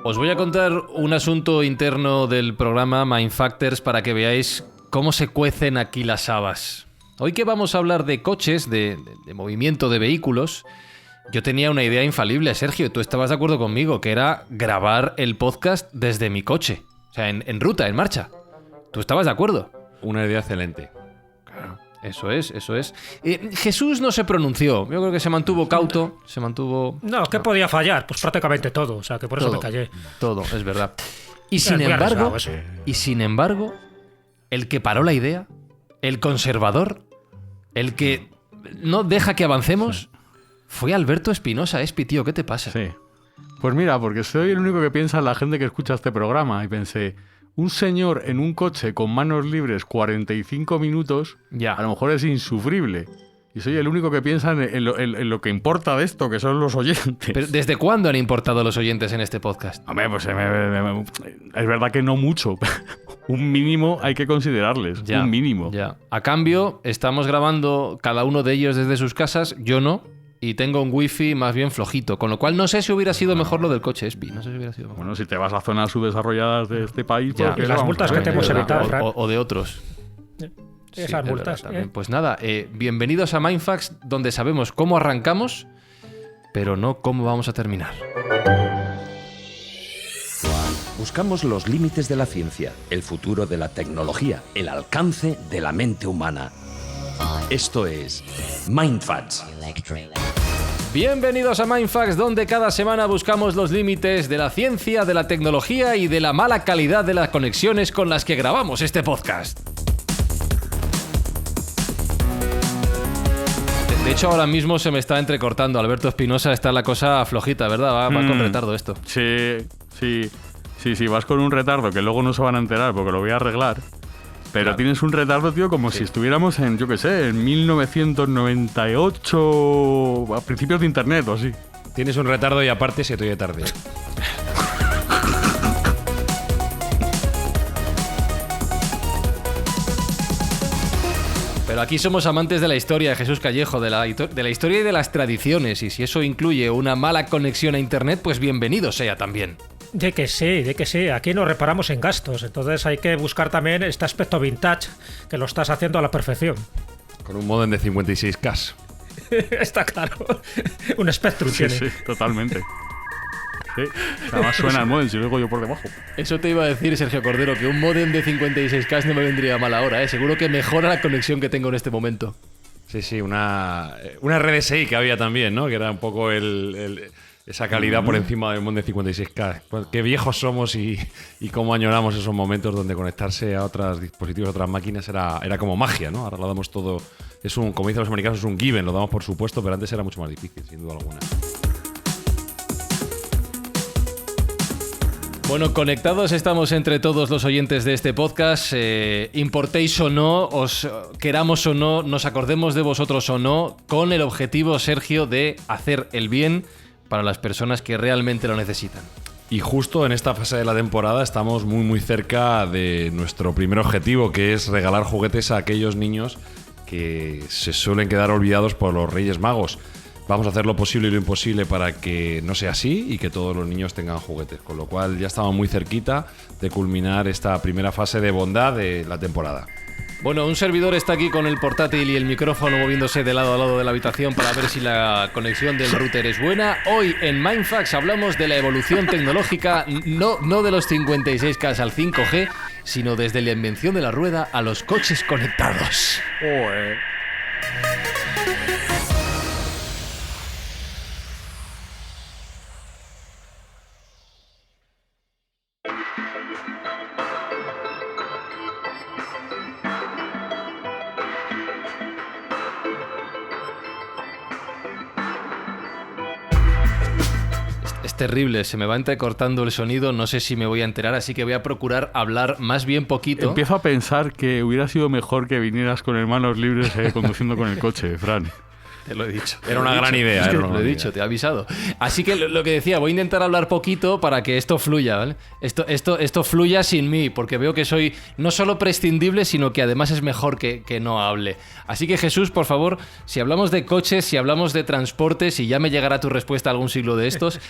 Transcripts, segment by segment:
Os voy a contar un asunto interno del programa Mindfactors para que veáis cómo se cuecen aquí las habas. Hoy que vamos a hablar de coches, de movimiento de vehículos, yo tenía una idea infalible, Sergio, tú estabas de acuerdo conmigo, que era grabar el podcast desde mi coche. O sea, en ruta, en marcha. ¿Tú estabas de acuerdo? Una idea excelente. Claro. Eso es. Jesús no se pronunció. Yo creo que se mantuvo cauto, se mantuvo... No, ¿qué podía fallar? Pues prácticamente todo. O sea, que por eso me callé. Todo, es verdad. Y sin embargo, el que paró la idea, el conservador, el que no deja que avancemos, fue Alberto Espinosa. Espi, tío, ¿qué te pasa? Sí. Pues mira, porque soy el único que piensa en la gente que escucha este programa. Y pensé, un señor en un coche con manos libres 45 minutos, ya. A lo mejor es insufrible. Y soy el único que piensa en lo que importa de esto, que son los oyentes. ¿Pero desde cuándo han importado los oyentes en este podcast? Hombre, pues es verdad que no mucho. Un mínimo hay que considerarles. Ya, un mínimo. Ya. A cambio, estamos grabando cada uno de ellos desde sus casas, yo no. Y tengo un wifi más bien flojito, con lo cual no sé si hubiera sido mejor lo del coche, Espi. No sé si hubiera sido mejor. Bueno, si te vas a zonas subdesarrolladas de este país... Ya. Y las multas que te hemos evitado, Fran. O de otros. Esas multas. Verdad, pues nada, bienvenidos a Mindfacts, donde sabemos cómo arrancamos, pero no cómo vamos a terminar. Buscamos los límites de la ciencia, el futuro de la tecnología, el alcance de la mente humana. Esto es Mindfacts. Bienvenidos a Mindfacts, donde cada semana buscamos los límites de la ciencia, de la tecnología y de la mala calidad de las conexiones con las que grabamos este podcast. De hecho, ahora mismo se me está entrecortando. Alberto Espinosa, está la cosa flojita, ¿verdad? Va con retardo esto. Sí, vas con un retardo que luego no se van a enterar porque lo voy a arreglar. Pero claro, tienes un retardo, tío, como si estuviéramos en, yo qué sé, en 1998, a principios de internet o así. Tienes un retardo y aparte se te oye tarde. Pero aquí somos amantes de la historia de Jesús Callejo, de la historia y de las tradiciones. Y si eso incluye una mala conexión a internet, pues bienvenido sea también. De que sí. Aquí nos reparamos en gastos. Entonces hay que buscar también este aspecto vintage, que lo estás haciendo a la perfección. Con un modem de 56K. Está claro. Un Spectrum tiene. Sí, totalmente. Sí, además suena el modem si lo digo yo por debajo. Eso te iba a decir, Sergio Cordero, que un modem de 56K no me vendría mal ahora, ¿eh? Seguro que mejora la conexión que tengo en este momento. Sí, una RDSI que había también, ¿no? Que era un poco esa calidad por encima del modem de 56K. Qué viejos somos y cómo añoramos esos momentos donde conectarse a otros dispositivos, a otras máquinas era como magia, ¿no? Ahora lo damos todo, como dicen los americanos, es un given, lo damos por supuesto, pero antes era mucho más difícil, sin duda alguna. Bueno, conectados estamos entre todos los oyentes de este podcast. Importéis o no, os queramos o no, nos acordemos de vosotros o no, con el objetivo, Sergio, de hacer el bien para las personas que realmente lo necesitan. Y justo en esta fase de la temporada estamos muy muy cerca de nuestro primer objetivo, que es regalar juguetes a aquellos niños que se suelen quedar olvidados por los Reyes Magos. Vamos a hacer lo posible y lo imposible para que no sea así y que todos los niños tengan juguetes, con lo cual ya estamos muy cerquita de culminar esta primera fase de bondad de la temporada. Bueno, un servidor está aquí con el portátil y el micrófono moviéndose de lado a lado de la habitación para ver si la conexión del router es buena. Hoy en Mindfacts hablamos de la evolución tecnológica, no de los 56K al 5G, sino desde la invención de la rueda a los coches conectados. Es terrible, se me va entrecortando el sonido, no sé si me voy a enterar, así que voy a procurar hablar más bien poquito. Empiezo a pensar que hubiera sido mejor que vinieras con manos libres conduciendo con el coche, Fran. Te lo he dicho. Era una gran idea. Lo he dicho, te he avisado. Así que lo que decía, voy a intentar hablar poquito para que esto fluya, ¿vale? Esto fluya sin mí, porque veo que soy no solo prescindible, sino que además es mejor que no hable. Así que Jesús, por favor, si hablamos de coches, si hablamos de transportes, y ya me llegará tu respuesta a algún siglo de estos,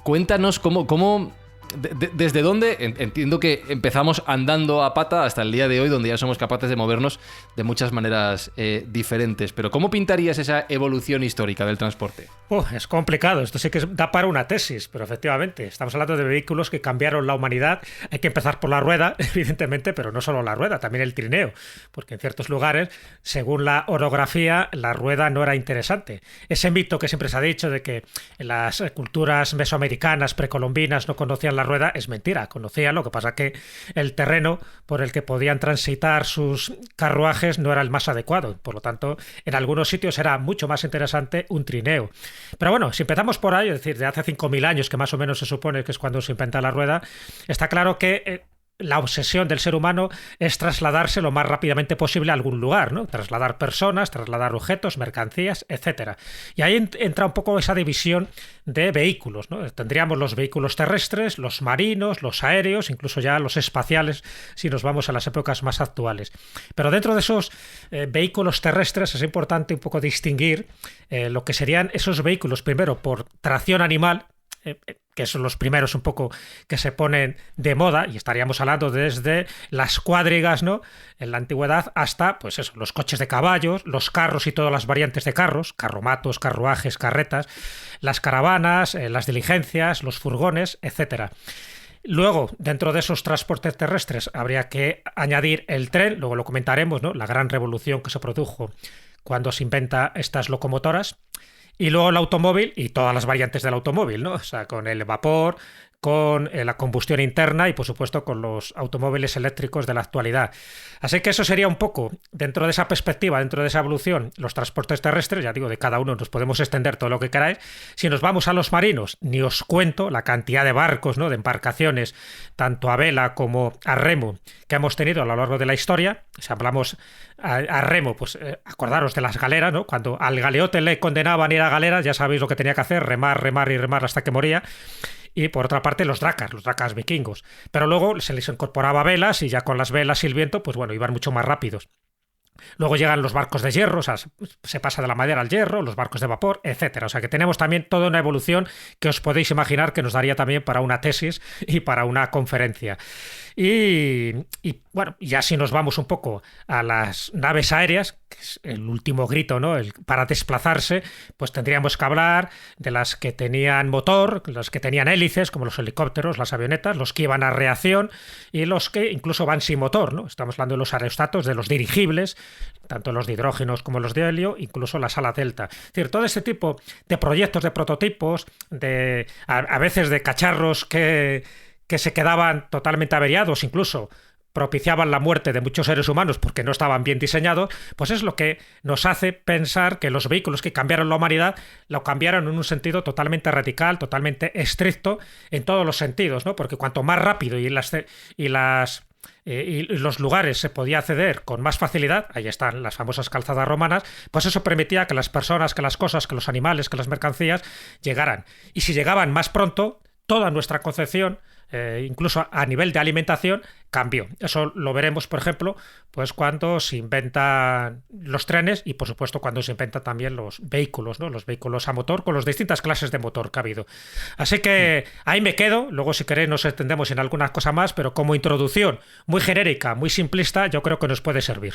cuéntanos cómo ¿Desde dónde? Entiendo que empezamos andando a pata hasta el día de hoy, donde ya somos capaces de movernos de muchas maneras diferentes. Pero ¿cómo pintarías esa evolución histórica del transporte? Es complicado, esto sí que da para una tesis, pero efectivamente, estamos hablando de vehículos que cambiaron la humanidad. Hay que empezar por la rueda, evidentemente, pero no solo la rueda, también el trineo, porque en ciertos lugares, según la orografía, la rueda no era interesante. Ese mito que siempre se ha dicho de que las culturas mesoamericanas, precolombinas, no conocían la rueda, es mentira, conocían, lo que pasa que el terreno por el que podían transitar sus carruajes no era el más adecuado, por lo tanto, en algunos sitios era mucho más interesante un trineo. Pero bueno, si empezamos por ahí, es decir, de hace 5.000 años, que más o menos se supone que es cuando se inventa la rueda, está claro que la obsesión del ser humano es trasladarse lo más rápidamente posible a algún lugar, ¿no? Trasladar personas, trasladar objetos, mercancías, etcétera. Y ahí entra un poco esa división de vehículos, ¿no? Tendríamos los vehículos terrestres, los marinos, los aéreos, incluso ya los espaciales, si nos vamos a las épocas más actuales. Pero dentro de esos vehículos terrestres es importante un poco distinguir lo que serían esos vehículos, primero por tracción animal, que son los primeros un poco que se ponen de moda, y estaríamos hablando desde las cuadrigas, ¿no?, en la antigüedad, hasta pues eso, los coches de caballos, los carros y todas las variantes de carros, carromatos, carruajes, carretas, las caravanas, las diligencias, los furgones, etcétera. Luego, dentro de esos transportes terrestres habría que añadir el tren, luego lo comentaremos, ¿no?, la gran revolución que se produjo cuando se inventa estas locomotoras. Y luego el automóvil y todas las variantes del automóvil, ¿no? O sea, con el vapor, con la combustión interna y, por supuesto, con los automóviles eléctricos de la actualidad. Así que eso sería un poco, dentro de esa perspectiva, dentro de esa evolución, los transportes terrestres. Ya digo, de cada uno nos podemos extender todo lo que queráis. Si nos vamos a los marinos, ni os cuento la cantidad de barcos, ¿no?, de embarcaciones, tanto a vela como a remo, que hemos tenido a lo largo de la historia. Si hablamos a remo, pues acordaros de las galeras, ¿no? Cuando al galeote le condenaban ir a galeras, ya sabéis lo que tenía que hacer, remar, remar y remar hasta que moría. Y por otra parte los dracas vikingos. Pero luego se les incorporaba velas y ya con las velas y el viento, pues bueno, iban mucho más rápidos. Luego llegan los barcos de hierro, o sea, se pasa de la madera al hierro, los barcos de vapor, etcétera. O sea que tenemos también toda una evolución que os podéis imaginar que nos daría también para una tesis y para una conferencia. Y bueno, ya si nos vamos un poco a las naves aéreas, que es el último grito, ¿no?, para desplazarse, pues tendríamos que hablar de las que tenían motor, las que tenían hélices, como los helicópteros, las avionetas, los que iban a reacción y los que incluso van sin motor, ¿no? Estamos hablando de los aerostatos, de los dirigibles, tanto los de hidrógenos como los de helio, incluso las ala delta. Es decir, todo este tipo de proyectos, de prototipos, a veces de cacharros que se quedaban totalmente averiados, incluso propiciaban la muerte de muchos seres humanos porque no estaban bien diseñados, pues es lo que nos hace pensar que los vehículos que cambiaron la humanidad lo cambiaron en un sentido totalmente radical, totalmente estricto en todos los sentidos, ¿no? Porque cuanto más rápido y los lugares se podía acceder con más facilidad, ahí están las famosas calzadas romanas, pues eso permitía que las personas, que las cosas, que los animales, que las mercancías llegaran. Y si llegaban más pronto, toda nuestra concepción, incluso a nivel de alimentación, cambió. Eso lo veremos, por ejemplo, pues cuando se inventan los trenes y, por supuesto, cuando se inventan también los vehículos, ¿no?, los vehículos a motor con las distintas clases de motor que ha habido. Así que ahí me quedo. Luego, si queréis, nos extendemos en algunas cosas más, pero como introducción muy genérica, muy simplista, yo creo que nos puede servir.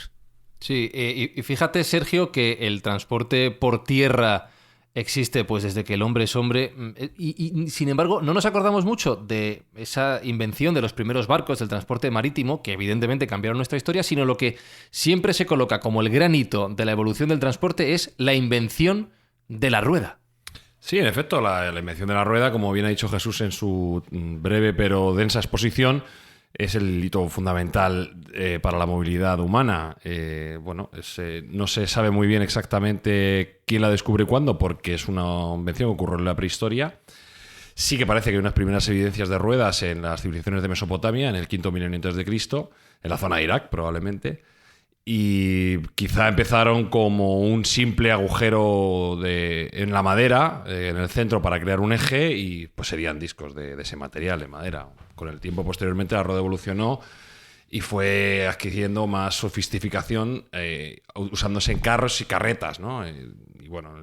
Sí, y fíjate, Sergio, que el transporte por tierra existe pues desde que el hombre es hombre y sin embargo no nos acordamos mucho de esa invención de los primeros barcos del transporte marítimo, que evidentemente cambiaron nuestra historia, sino lo que siempre se coloca como el gran hito de la evolución del transporte es la invención de la rueda. Sí, en efecto, la invención de la rueda, como bien ha dicho Jesús en su breve pero densa exposición, es el hito fundamental para la movilidad humana. No se sabe muy bien exactamente quién la descubre y cuándo, porque es una invención que ocurrió en la prehistoria. Sí que parece que hay unas primeras evidencias de ruedas en las civilizaciones de Mesopotamia, en el quinto milenio antes de Cristo, en la zona de Irak probablemente. Y quizá empezaron como un simple agujero en la madera, en el centro, para crear un eje, y pues serían discos de ese material, de madera. Con el tiempo, posteriormente, la rueda evolucionó y fue adquiriendo más sofisticación, usándose en carros y carretas, ¿no? Y bueno,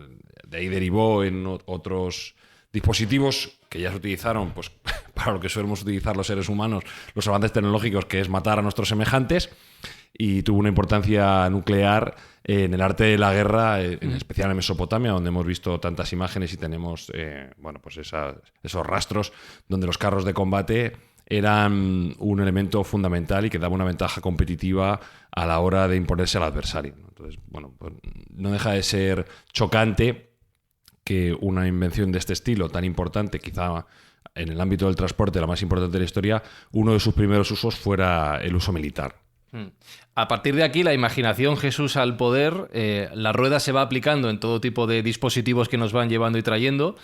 de ahí derivó en otros dispositivos que ya se utilizaron pues para lo que solemos utilizar los seres humanos, los avances tecnológicos, que es matar a nuestros semejantes, y tuvo una importancia nuclear en el arte de la guerra, en especial en Mesopotamia, donde hemos visto tantas imágenes y tenemos pues esos rastros donde los carros de combate eran un elemento fundamental y que daba una ventaja competitiva a la hora de imponerse al adversario. Entonces, pues no deja de ser chocante que una invención de este estilo, tan importante, quizá en el ámbito del transporte, la más importante de la historia, uno de sus primeros usos fuera el uso militar. A partir de aquí, la imaginación, Jesús, al poder, la rueda se va aplicando en todo tipo de dispositivos que nos van llevando y trayendo.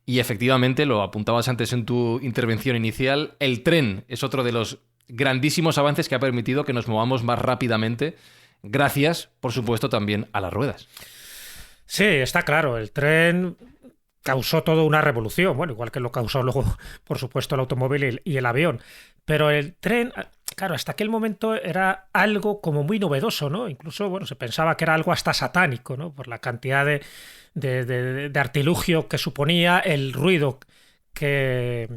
Y efectivamente, lo apuntabas antes en tu intervención inicial, el tren es otro de los grandísimos avances que ha permitido que nos movamos más rápidamente, gracias, por supuesto, también a las ruedas. Sí, está claro, el tren causó toda una revolución, bueno, igual que lo causó luego, por supuesto, el automóvil y el avión. Pero el tren, claro, hasta aquel momento era algo como muy novedoso, ¿no? Incluso, bueno, se pensaba que era algo hasta satánico, ¿no? Por la cantidad de artilugio que suponía, el ruido que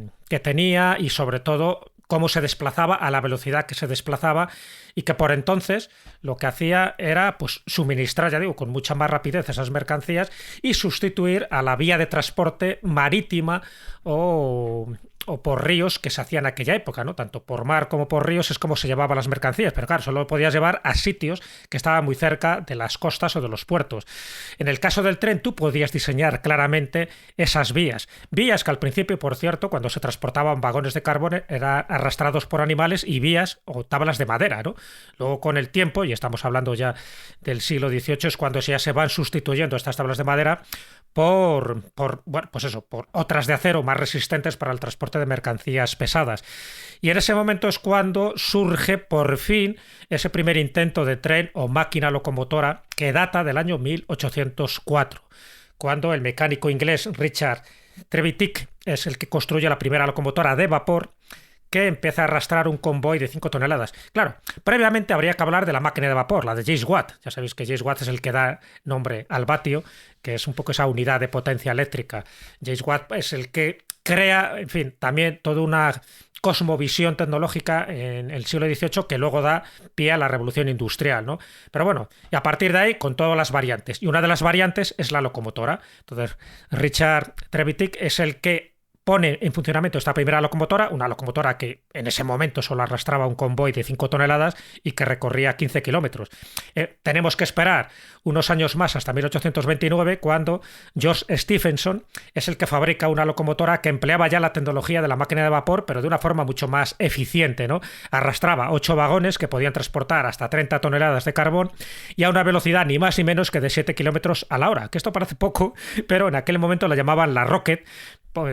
tenía y sobre todo cómo se desplazaba, a la velocidad que se desplazaba, y que por entonces lo que hacía era pues suministrar, ya digo, con mucha más rapidez esas mercancías y sustituir a la vía de transporte marítima o por ríos que se hacía en aquella época, ¿no? Tanto por mar como por ríos es como se llevaban las mercancías, pero claro, solo lo podías llevar a sitios que estaban muy cerca de las costas o de los puertos. En el caso del tren, tú podías diseñar claramente esas vías que al principio, por cierto, cuando se transportaban vagones de carbón, eran arrastrados por animales, y vías o tablas de madera, ¿no? Luego, con el tiempo, y estamos hablando ya del siglo XVIII, es cuando ya se van sustituyendo estas tablas de madera por otras de acero más resistentes para el transporte de mercancías pesadas. Y en ese momento es cuando surge por fin ese primer intento de tren o máquina locomotora, que data del año 1804, cuando el mecánico inglés Richard Trevithick es el que construye la primera locomotora de vapor, que empieza a arrastrar un convoy de 5 toneladas. Claro, previamente habría que hablar de la máquina de vapor, la de James Watt. Ya sabéis que James Watt es el que da nombre al vatio, que es un poco esa unidad de potencia eléctrica. James Watt es el que crea, en fin, también toda una cosmovisión tecnológica en el siglo XVIII que luego da pie a la revolución industrial, ¿no? Pero bueno, y a partir de ahí, con todas las variantes. Y una de las variantes es la locomotora. Entonces, Richard Trevithick es el que pone en funcionamiento esta primera locomotora, una locomotora que en ese momento solo arrastraba un convoy de 5 toneladas y que recorría 15 kilómetros. Tenemos que esperar unos años más, hasta 1829, cuando George Stephenson es el que fabrica una locomotora que empleaba ya la tecnología de la máquina de vapor, pero de una forma mucho más eficiente, ¿no? Arrastraba 8 vagones que podían transportar hasta 30 toneladas de carbón y a una velocidad ni más ni menos que de 7 kilómetros a la hora, que esto parece poco, pero en aquel momento la llamaban la Rocket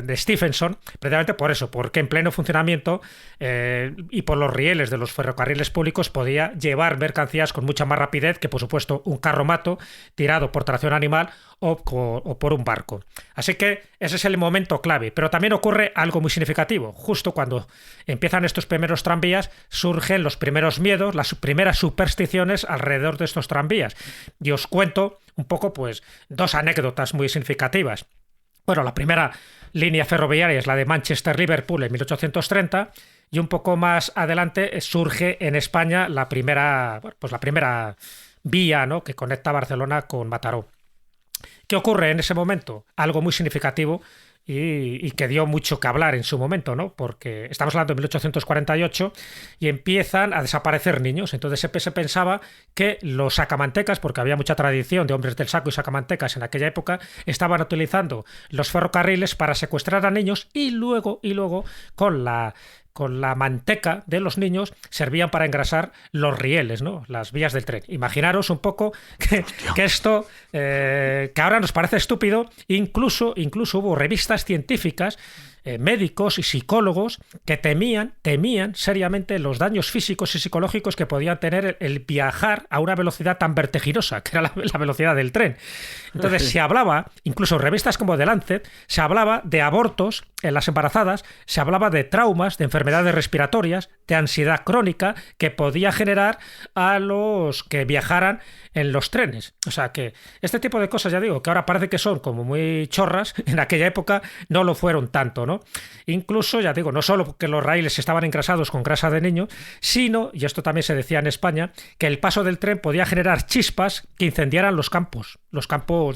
de Stephenson, precisamente por eso, porque en pleno funcionamiento y por los rieles de los ferrocarriles públicos podía llevar mercancías con mucha más rapidez que, por supuesto, un carromato tirado por tracción animal o por un barco. Así que ese es el momento clave, pero también ocurre algo muy significativo. Justo cuando empiezan estos primeros tranvías, surgen los primeros miedos, las primeras supersticiones alrededor de estos tranvías. Y os cuento un poco, pues, 2 anécdotas muy significativas. Bueno, la primera línea ferroviaria es la de Manchester-Liverpool en 1830, y un poco más adelante surge en España la primera vía, ¿no?, que conecta Barcelona con Mataró. ¿Qué ocurre en ese momento? Algo muy significativo y que dio mucho que hablar en su momento, ¿no? Porque estamos hablando de 1848 y empiezan a desaparecer niños. Entonces se pensaba que los sacamantecas, porque había mucha tradición de hombres del saco y sacamantecas en aquella época, estaban utilizando los ferrocarriles para secuestrar a niños y luego con la manteca de los niños servían para engrasar los rieles, ¿no?, las vías del tren. Imaginaros un poco que esto, que ahora nos parece estúpido, incluso hubo revistas científicas, médicos y psicólogos que temían seriamente los daños físicos y psicológicos que podían tener el viajar a una velocidad tan vertiginosa, que era la velocidad del tren. Entonces se hablaba, incluso en revistas como The Lancet, se hablaba de abortos en las embarazadas, se hablaba de traumas, de enfermedades respiratorias, de ansiedad crónica que podía generar a los que viajaran en los trenes. O sea que este tipo de cosas, ya digo, que ahora parece que son como muy chorras, en aquella época no lo fueron tanto, ¿no? ¿no? Incluso, ya digo, no solo que los raíles estaban engrasados con grasa de niño, sino, y esto también se decía en España, que el paso del tren podía generar chispas que incendiaran los campos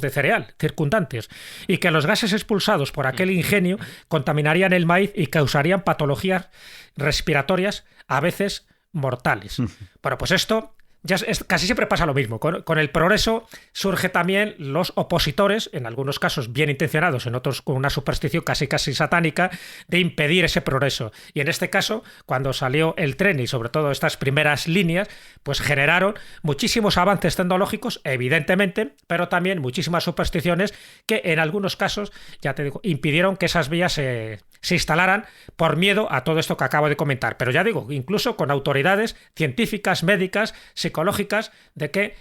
de cereal circundantes, y que los gases expulsados por aquel ingenio contaminarían el maíz y causarían patologías respiratorias, a veces mortales. Bueno, pues esto casi siempre pasa lo mismo. Con el progreso surge también los opositores, en algunos casos bien intencionados, en otros con una superstición casi satánica, de impedir ese progreso. Y en este caso, cuando salió el tren y sobre todo estas primeras líneas, pues generaron muchísimos avances tecnológicos, evidentemente, pero también muchísimas supersticiones que en algunos casos, ya te digo, impidieron que esas vías se instalaran por miedo a todo esto que acabo de comentar. Pero ya digo, incluso con autoridades científicas, médicas, psicológicas, de que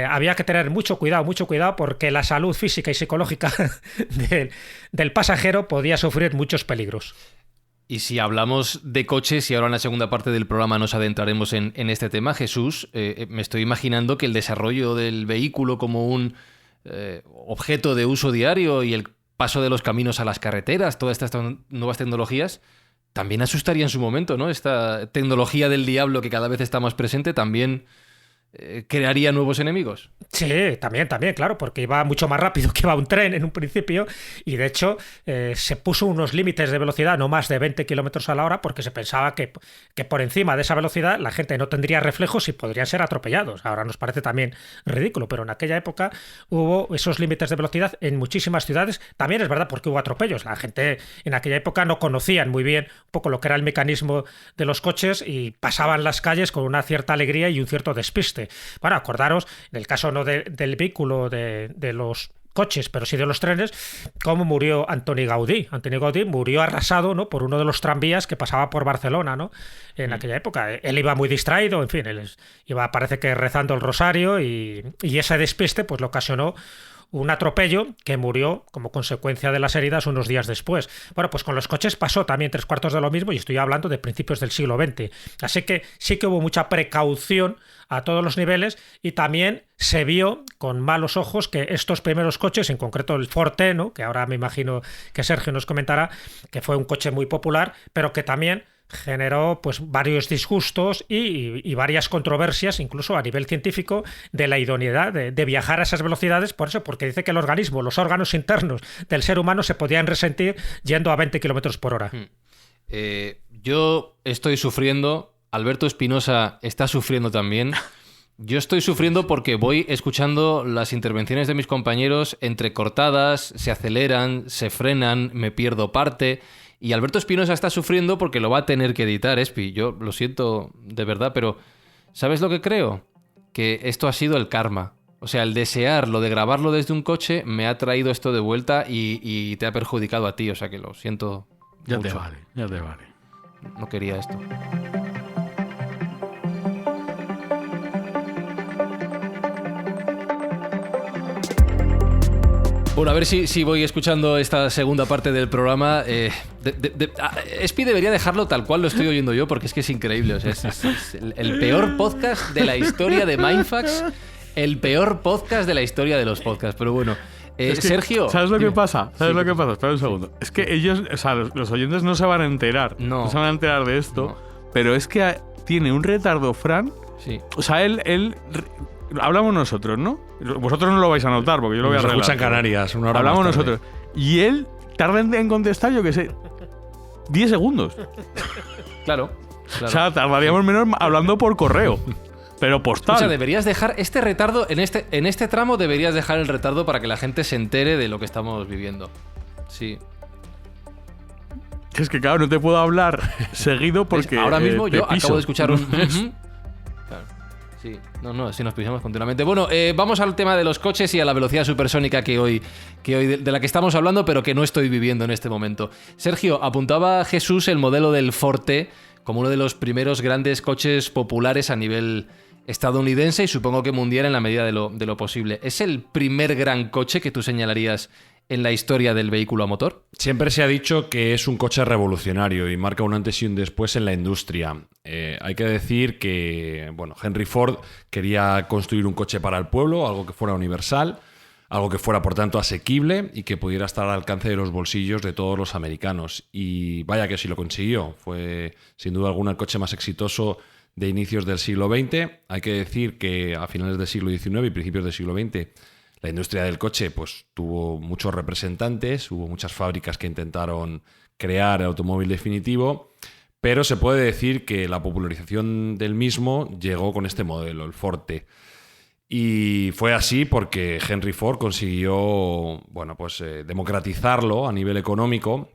había que tener mucho cuidado, porque la salud física y psicológica del pasajero podía sufrir muchos peligros. Y si hablamos de coches, y ahora en la segunda parte del programa nos adentraremos en este tema, Jesús, me estoy imaginando que el desarrollo del vehículo como un objeto de uso diario y el paso de los caminos a las carreteras, todas estas nuevas tecnologías, también asustaría en su momento, ¿no? Esta tecnología del diablo que cada vez está más presente también crearía nuevos enemigos. Sí, también, claro, porque iba mucho más rápido que iba un tren en un principio, y de hecho se puso unos límites de velocidad no más de 20 kilómetros a la hora, porque se pensaba que por encima de esa velocidad la gente no tendría reflejos y podrían ser atropellados. Ahora nos parece también ridículo, pero en aquella época hubo esos límites de velocidad en muchísimas ciudades. También es verdad porque hubo atropellos. La gente en aquella época no conocían muy bien un poco lo que era el mecanismo de los coches y pasaban las calles con una cierta alegría y un cierto despiste. Bueno, acordaros, en el caso no del vehículo de los coches, pero sí de los trenes, cómo murió Antoni Gaudí. Antoni Gaudí murió arrasado, ¿no?, por uno de los tranvías que pasaba por Barcelona, ¿no?, en aquella época. Él iba muy distraído, en fin, iba, parece que rezando el rosario, y ese despiste pues le ocasionó un atropello que murió como consecuencia de las heridas unos días después. Bueno, pues con los coches pasó también 3/4 de lo mismo, y estoy hablando de principios del siglo XX. Así que sí que hubo mucha precaución a todos los niveles, y también se vio con malos ojos que estos primeros coches, en concreto el Forte, ¿no?, que ahora me imagino que Sergio nos comentará, que fue un coche muy popular, pero que también generó pues varios disgustos y varias controversias, incluso a nivel científico, de la idoneidad de viajar a esas velocidades. Por eso, porque dice que los órganos internos del ser humano se podían resentir yendo a 20 kilómetros por hora. Yo estoy sufriendo, Alberto Espinosa está sufriendo también. Yo estoy sufriendo porque voy escuchando las intervenciones de mis compañeros entrecortadas, se aceleran, se frenan, me pierdo parte. Y Alberto Espinosa está sufriendo porque lo va a tener que editar, Espi. Yo lo siento de verdad, pero ¿sabes lo que creo? Que esto ha sido el karma. O sea, el desear lo de grabarlo desde un coche me ha traído esto de vuelta y te ha perjudicado a ti. O sea que lo siento ya mucho. Ya te vale. No quería esto. Bueno, a ver si voy escuchando esta segunda parte del programa. Espi debería dejarlo tal cual lo estoy oyendo yo, porque es que es increíble. O sea, es el peor podcast de la historia de Mindfax, el peor podcast de la historia de los podcasts. Pero bueno, es que, Sergio... ¿sabes lo que pasa? Sí. Lo que pasa? Espera un segundo. Es que ellos, o sea, los oyentes no se van a enterar. No se van a enterar de esto. No. Pero es que tiene un retardo, Fran. Sí. O sea, él hablamos nosotros, ¿no? Vosotros no lo vais a notar porque yo lo voy a arreglar. Escucha en Canarias, una hora hablamos más tarde. nosotros. Y él tarda en contestar, yo qué sé, 10 segundos. Claro. O sea, tardaríamos menos hablando por correo. Pero postal. O sea, deberías dejar este retardo, en este tramo deberías dejar el retardo para que la gente se entere de lo que estamos viviendo. Sí. Es que claro, no te puedo hablar seguido porque ahora mismo yo piso. Acabo de escuchar un... Claro. Sí, si nos pisamos continuamente. Bueno, vamos al tema de los coches y a la velocidad supersónica que hoy de la que estamos hablando, pero que no estoy viviendo en este momento. Sergio, apuntaba Jesús el modelo del Forte como uno de los primeros grandes coches populares a nivel estadounidense y supongo que mundial en la medida de lo posible. ¿Es el primer gran coche que tú señalarías en la historia del vehículo a motor? Siempre se ha dicho que es un coche revolucionario y marca un antes y un después en la industria. Hay que decir que Henry Ford quería construir un coche para el pueblo, algo que fuera universal. algo que fuera por tanto asequible y que pudiera estar al alcance de los bolsillos de todos los americanos. Y vaya que sí lo consiguió. Fue sin duda alguna el coche más exitoso de inicios del siglo XX. Hay que decir que a finales del siglo XIX y principios del siglo XX la industria del coche pues, tuvo muchos representantes, hubo muchas fábricas que intentaron crear el automóvil definitivo, pero se puede decir que la popularización del mismo llegó con este modelo, el Forte. Y fue así porque Henry Ford consiguió democratizarlo a nivel económico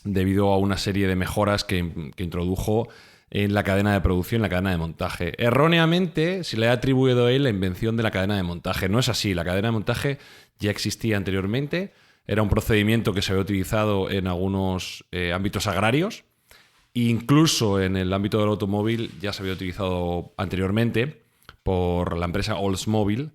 debido a una serie de mejoras que introdujo en la cadena de producción, en la cadena de montaje. Erróneamente se le ha atribuido a él la invención de la cadena de montaje. No es así, la cadena de montaje ya existía anteriormente, era un procedimiento que se había utilizado en algunos ámbitos agrarios, incluso en el ámbito del automóvil ya se había utilizado anteriormente por la empresa Oldsmobile,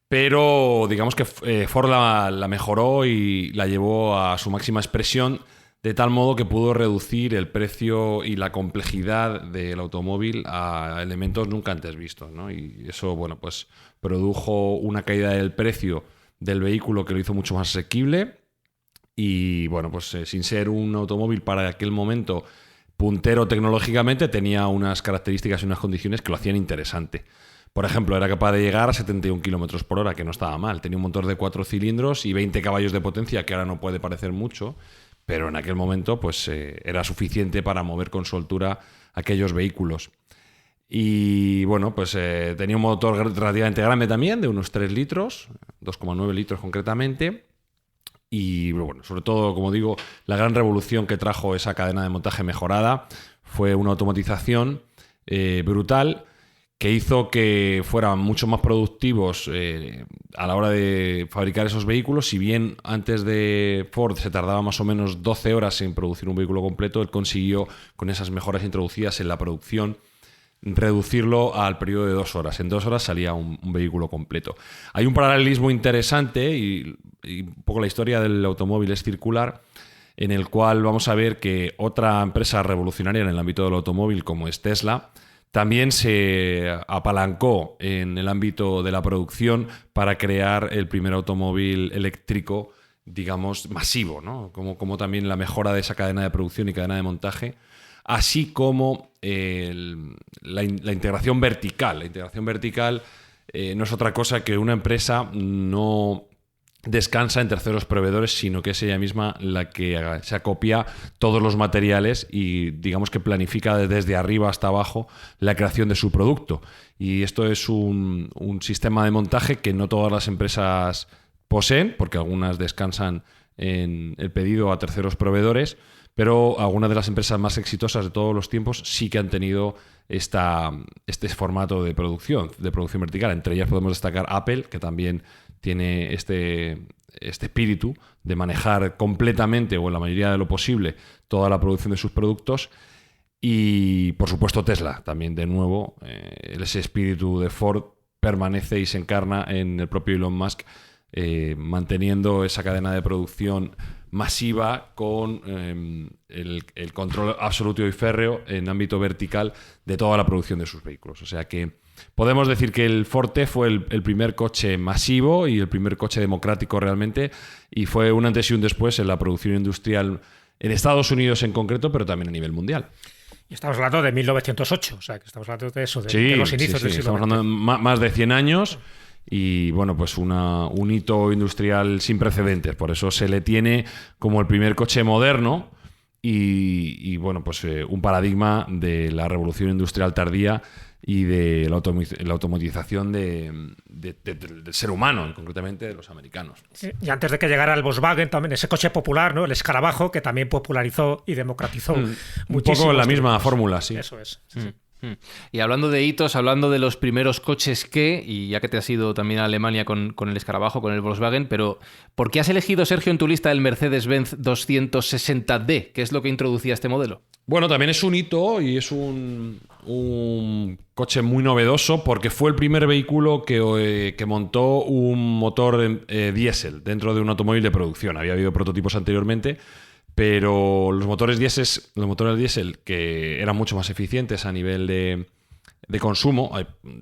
pero digamos que Ford la mejoró y la llevó a su máxima expresión de tal modo que pudo reducir el precio y la complejidad del automóvil a elementos nunca antes vistos, ¿no? Y eso, bueno, pues produjo una caída del precio del vehículo que lo hizo mucho más asequible y, bueno, pues sin ser un automóvil para aquel momento puntero tecnológicamente, tenía unas características y unas condiciones que lo hacían interesante. Por ejemplo, era capaz de llegar a 71 km por hora, que no estaba mal. Tenía un motor de 4 cilindros y 20 caballos de potencia, que ahora no puede parecer mucho, pero en aquel momento pues, era suficiente para mover con soltura aquellos vehículos. Y bueno, pues tenía un motor relativamente grande también, de unos 3 litros, 2,9 litros concretamente. Y bueno, sobre todo, como digo, la gran revolución que trajo esa cadena de montaje mejorada fue una automatización brutal que hizo que fueran mucho más productivos a la hora de fabricar esos vehículos. Si bien antes de Ford se tardaba más o menos 12 horas en producir un vehículo completo, él consiguió, con esas mejoras introducidas en la producción, reducirlo al periodo de 2 horas. En 2 horas salía un vehículo completo. Hay un paralelismo interesante y un poco la historia del automóvil es circular, en el cual vamos a ver que otra empresa revolucionaria en el ámbito del automóvil, como es Tesla, también se apalancó en el ámbito de la producción para crear el primer automóvil eléctrico, digamos, masivo, ¿no? Como también la mejora de esa cadena de producción y cadena de montaje, así como la integración vertical. La integración vertical no es otra cosa que una empresa no descansa en terceros proveedores, sino que es ella misma la que se acopia todos los materiales y digamos que planifica desde arriba hasta abajo la creación de su producto. Y esto es un sistema de montaje que no todas las empresas poseen, porque algunas descansan en el pedido a terceros proveedores, pero algunas de las empresas más exitosas de todos los tiempos sí que han tenido este formato de producción vertical. Entre ellas podemos destacar Apple, que también tiene este espíritu de manejar completamente o en la mayoría de lo posible toda la producción de sus productos. Y por supuesto Tesla, también de nuevo, ese espíritu de Ford permanece y se encarna en el propio Elon Musk, manteniendo esa cadena de producción masiva con el control absoluto y férreo en ámbito vertical de toda la producción de sus vehículos. O sea que podemos decir que el Forte fue el primer coche masivo y el primer coche democrático realmente, y fue un antes y un después en la producción industrial en Estados Unidos en concreto, pero también a nivel mundial. Y estamos hablando de 1908, o sea que estamos hablando de eso, de los inicios del siglo XX. Estamos hablando de más de 100 años. Y bueno, pues un hito industrial sin precedentes. Por eso se le tiene como el primer coche moderno y bueno, pues un paradigma de la revolución industrial tardía y de la automatización del ser humano, y concretamente de los americanos. Sí, y antes de que llegara el Volkswagen, también ese coche popular, ¿no? El escarabajo, que también popularizó y democratizó muchísimo. Un poco la misma fórmula, sí. Eso es. Sí. Y hablando de hitos, hablando de los primeros coches y ya que te has ido también a Alemania con el escarabajo, con el Volkswagen, pero ¿por qué has elegido, Sergio, en tu lista el Mercedes-Benz 260D? ¿Qué es lo que introducía este modelo? Bueno, también es un hito y es un coche muy novedoso porque fue el primer vehículo que montó un motor diésel dentro de un automóvil de producción. Había habido prototipos anteriormente, pero los motores diésel que eran mucho más eficientes a nivel de de consumo.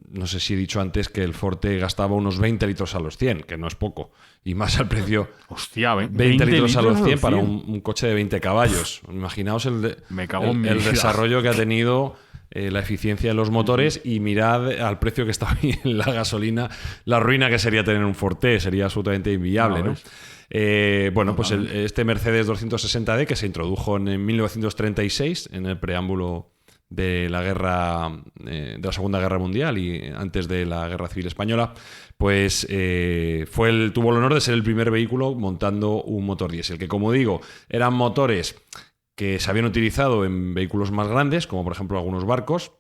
No sé si he dicho antes que el Forte gastaba unos 20 litros a los 100, que no es poco. Y más al precio. Hostia, 20 litros a los 100 para un coche de 20 caballos. Imaginaos el desarrollo que ha tenido, la eficiencia de los motores, y mirad al precio que está hoy en la gasolina, la ruina que sería tener un Forte. Sería absolutamente inviable, ¿no? Bueno, pues este Mercedes 260D, que se introdujo en 1936 en el preámbulo de la Segunda Guerra Mundial y antes de la Guerra Civil Española, pues tuvo el honor de ser el primer vehículo montando un motor diésel, que, como digo, eran motores que se habían utilizado en vehículos más grandes, como por ejemplo algunos barcos,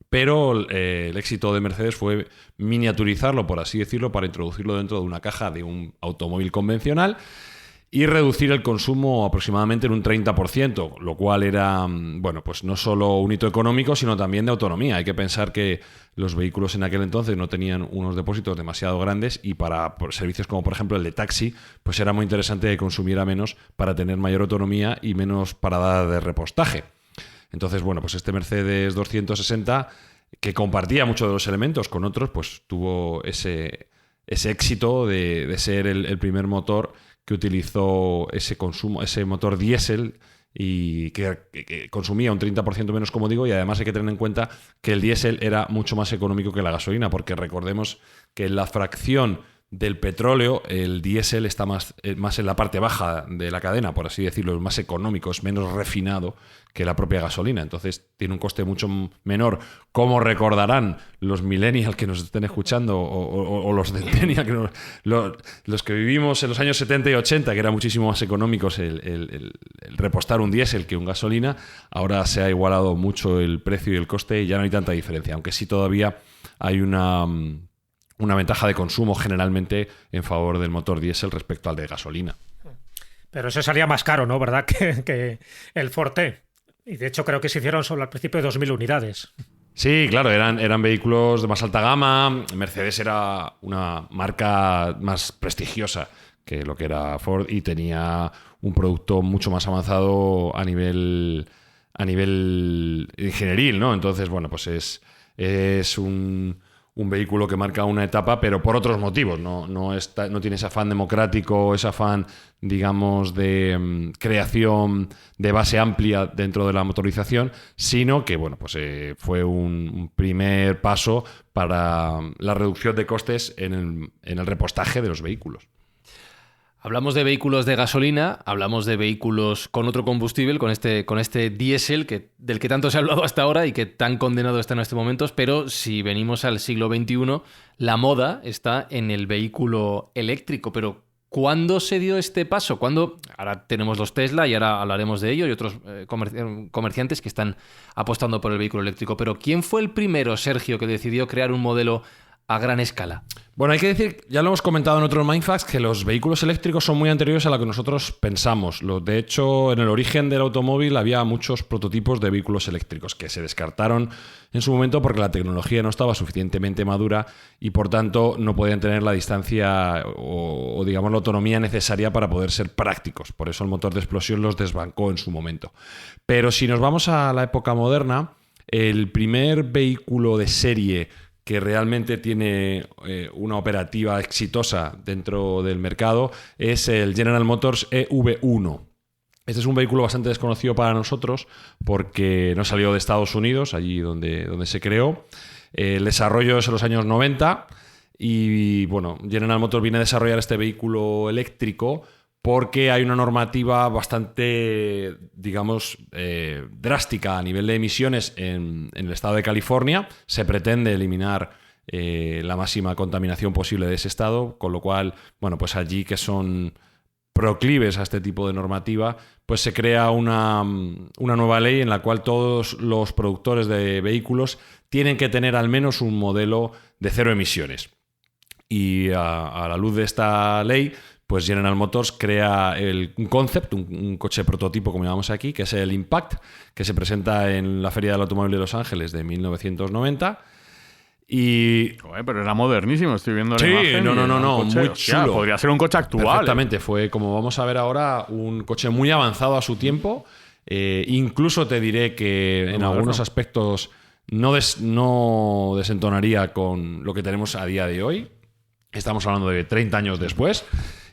pero el éxito de Mercedes fue miniaturizarlo, por así decirlo, para introducirlo dentro de una caja de un automóvil convencional y reducir el consumo aproximadamente en un 30%, lo cual era, bueno, pues no solo un hito económico, sino también de autonomía. Hay que pensar que los vehículos en aquel entonces no tenían unos depósitos demasiado grandes, y para servicios como, por ejemplo, el de taxi, pues era muy interesante que consumiera menos para tener mayor autonomía y menos parada de repostaje. Entonces, bueno, pues este Mercedes 260, que compartía muchos de los elementos con otros, pues tuvo ese éxito de ser el primer motor que utilizó ese motor diésel, y que consumía un 30% menos, como digo, y además hay que tener en cuenta que el diésel era mucho más económico que la gasolina, porque recordemos que en la fracción del petróleo el diésel está más en la parte baja de la cadena, por así decirlo, es más económico, es menos refinado que la propia gasolina, entonces tiene un coste mucho menor, como recordarán los millennials que nos estén escuchando, o los centennials, los que vivimos en los años 70 y 80, que era muchísimo más económicos el repostar un diésel que un gasolina. Ahora se ha igualado mucho el precio y el coste y ya no hay tanta diferencia, aunque sí todavía hay una ventaja de consumo generalmente en favor del motor diésel respecto al de gasolina. Pero eso salía más caro, ¿no? ¿Verdad? Que el Forte. Y de hecho creo que se hicieron solo al principio de 2.000 unidades. Sí, claro, eran vehículos de más alta gama. Mercedes era una marca más prestigiosa que lo que era Ford, y tenía un producto mucho más avanzado a nivel ingenieril, ¿no? Entonces, bueno, pues es un vehículo que marca una etapa, pero por otros motivos. No tiene ese afán democrático, ese afán, digamos, de creación de base amplia dentro de la motorización, sino que, bueno, pues fue un primer paso para la reducción de costes en el repostaje de los vehículos. Hablamos de vehículos de gasolina, hablamos de vehículos con otro combustible, con este diésel del que tanto se ha hablado hasta ahora y que tan condenado está en estos momentos, pero si venimos al siglo XXI, la moda está en el vehículo eléctrico. Pero ¿cuándo se dio este paso? ¿Cuándo? Ahora tenemos los Tesla y ahora hablaremos de ello, y otros comerciantes que están apostando por el vehículo eléctrico. Pero ¿quién fue el primero, Sergio, que decidió crear un modelo a gran escala? Bueno, hay que decir, ya lo hemos comentado en otros Mindfacts, que los vehículos eléctricos son muy anteriores a lo que nosotros pensamos. De hecho, en el origen del automóvil había muchos prototipos de vehículos eléctricos que se descartaron en su momento porque la tecnología no estaba suficientemente madura y, por tanto, no podían tener la distancia o digamos, la autonomía necesaria para poder ser prácticos. Por eso el motor de explosión los desbancó en su momento. Pero si nos vamos a la época moderna, el primer vehículo de serie que realmente tiene una operativa exitosa dentro del mercado es el General Motors EV1. Este es un vehículo bastante desconocido para nosotros porque no salió de Estados Unidos, allí donde se creó. El desarrollo es en los años 90 y, bueno, General Motors viene a desarrollar este vehículo eléctrico porque hay una normativa bastante, digamos, drástica a nivel de emisiones en el estado de California. Se pretende eliminar la máxima contaminación posible de ese estado, con lo cual, bueno, pues allí, que son proclives a este tipo de normativa, pues se crea una nueva ley en la cual todos los productores de vehículos tienen que tener al menos un modelo de cero emisiones. Y a la luz de esta ley, pues General Motors crea un concept, un coche prototipo, como llamamos aquí, que es el Impact, que se presenta en la Feria del Automóvil de Los Ángeles de 1990. Y... pero era modernísimo, estoy viendo la imagen. No, muy chulo. Podría ser un coche actual. Perfectamente, fue, como vamos a ver ahora, un coche muy avanzado a su tiempo. Incluso te diré que en algunos aspectos no desentonaría con lo que tenemos a día de hoy. Estamos hablando de 30 años después.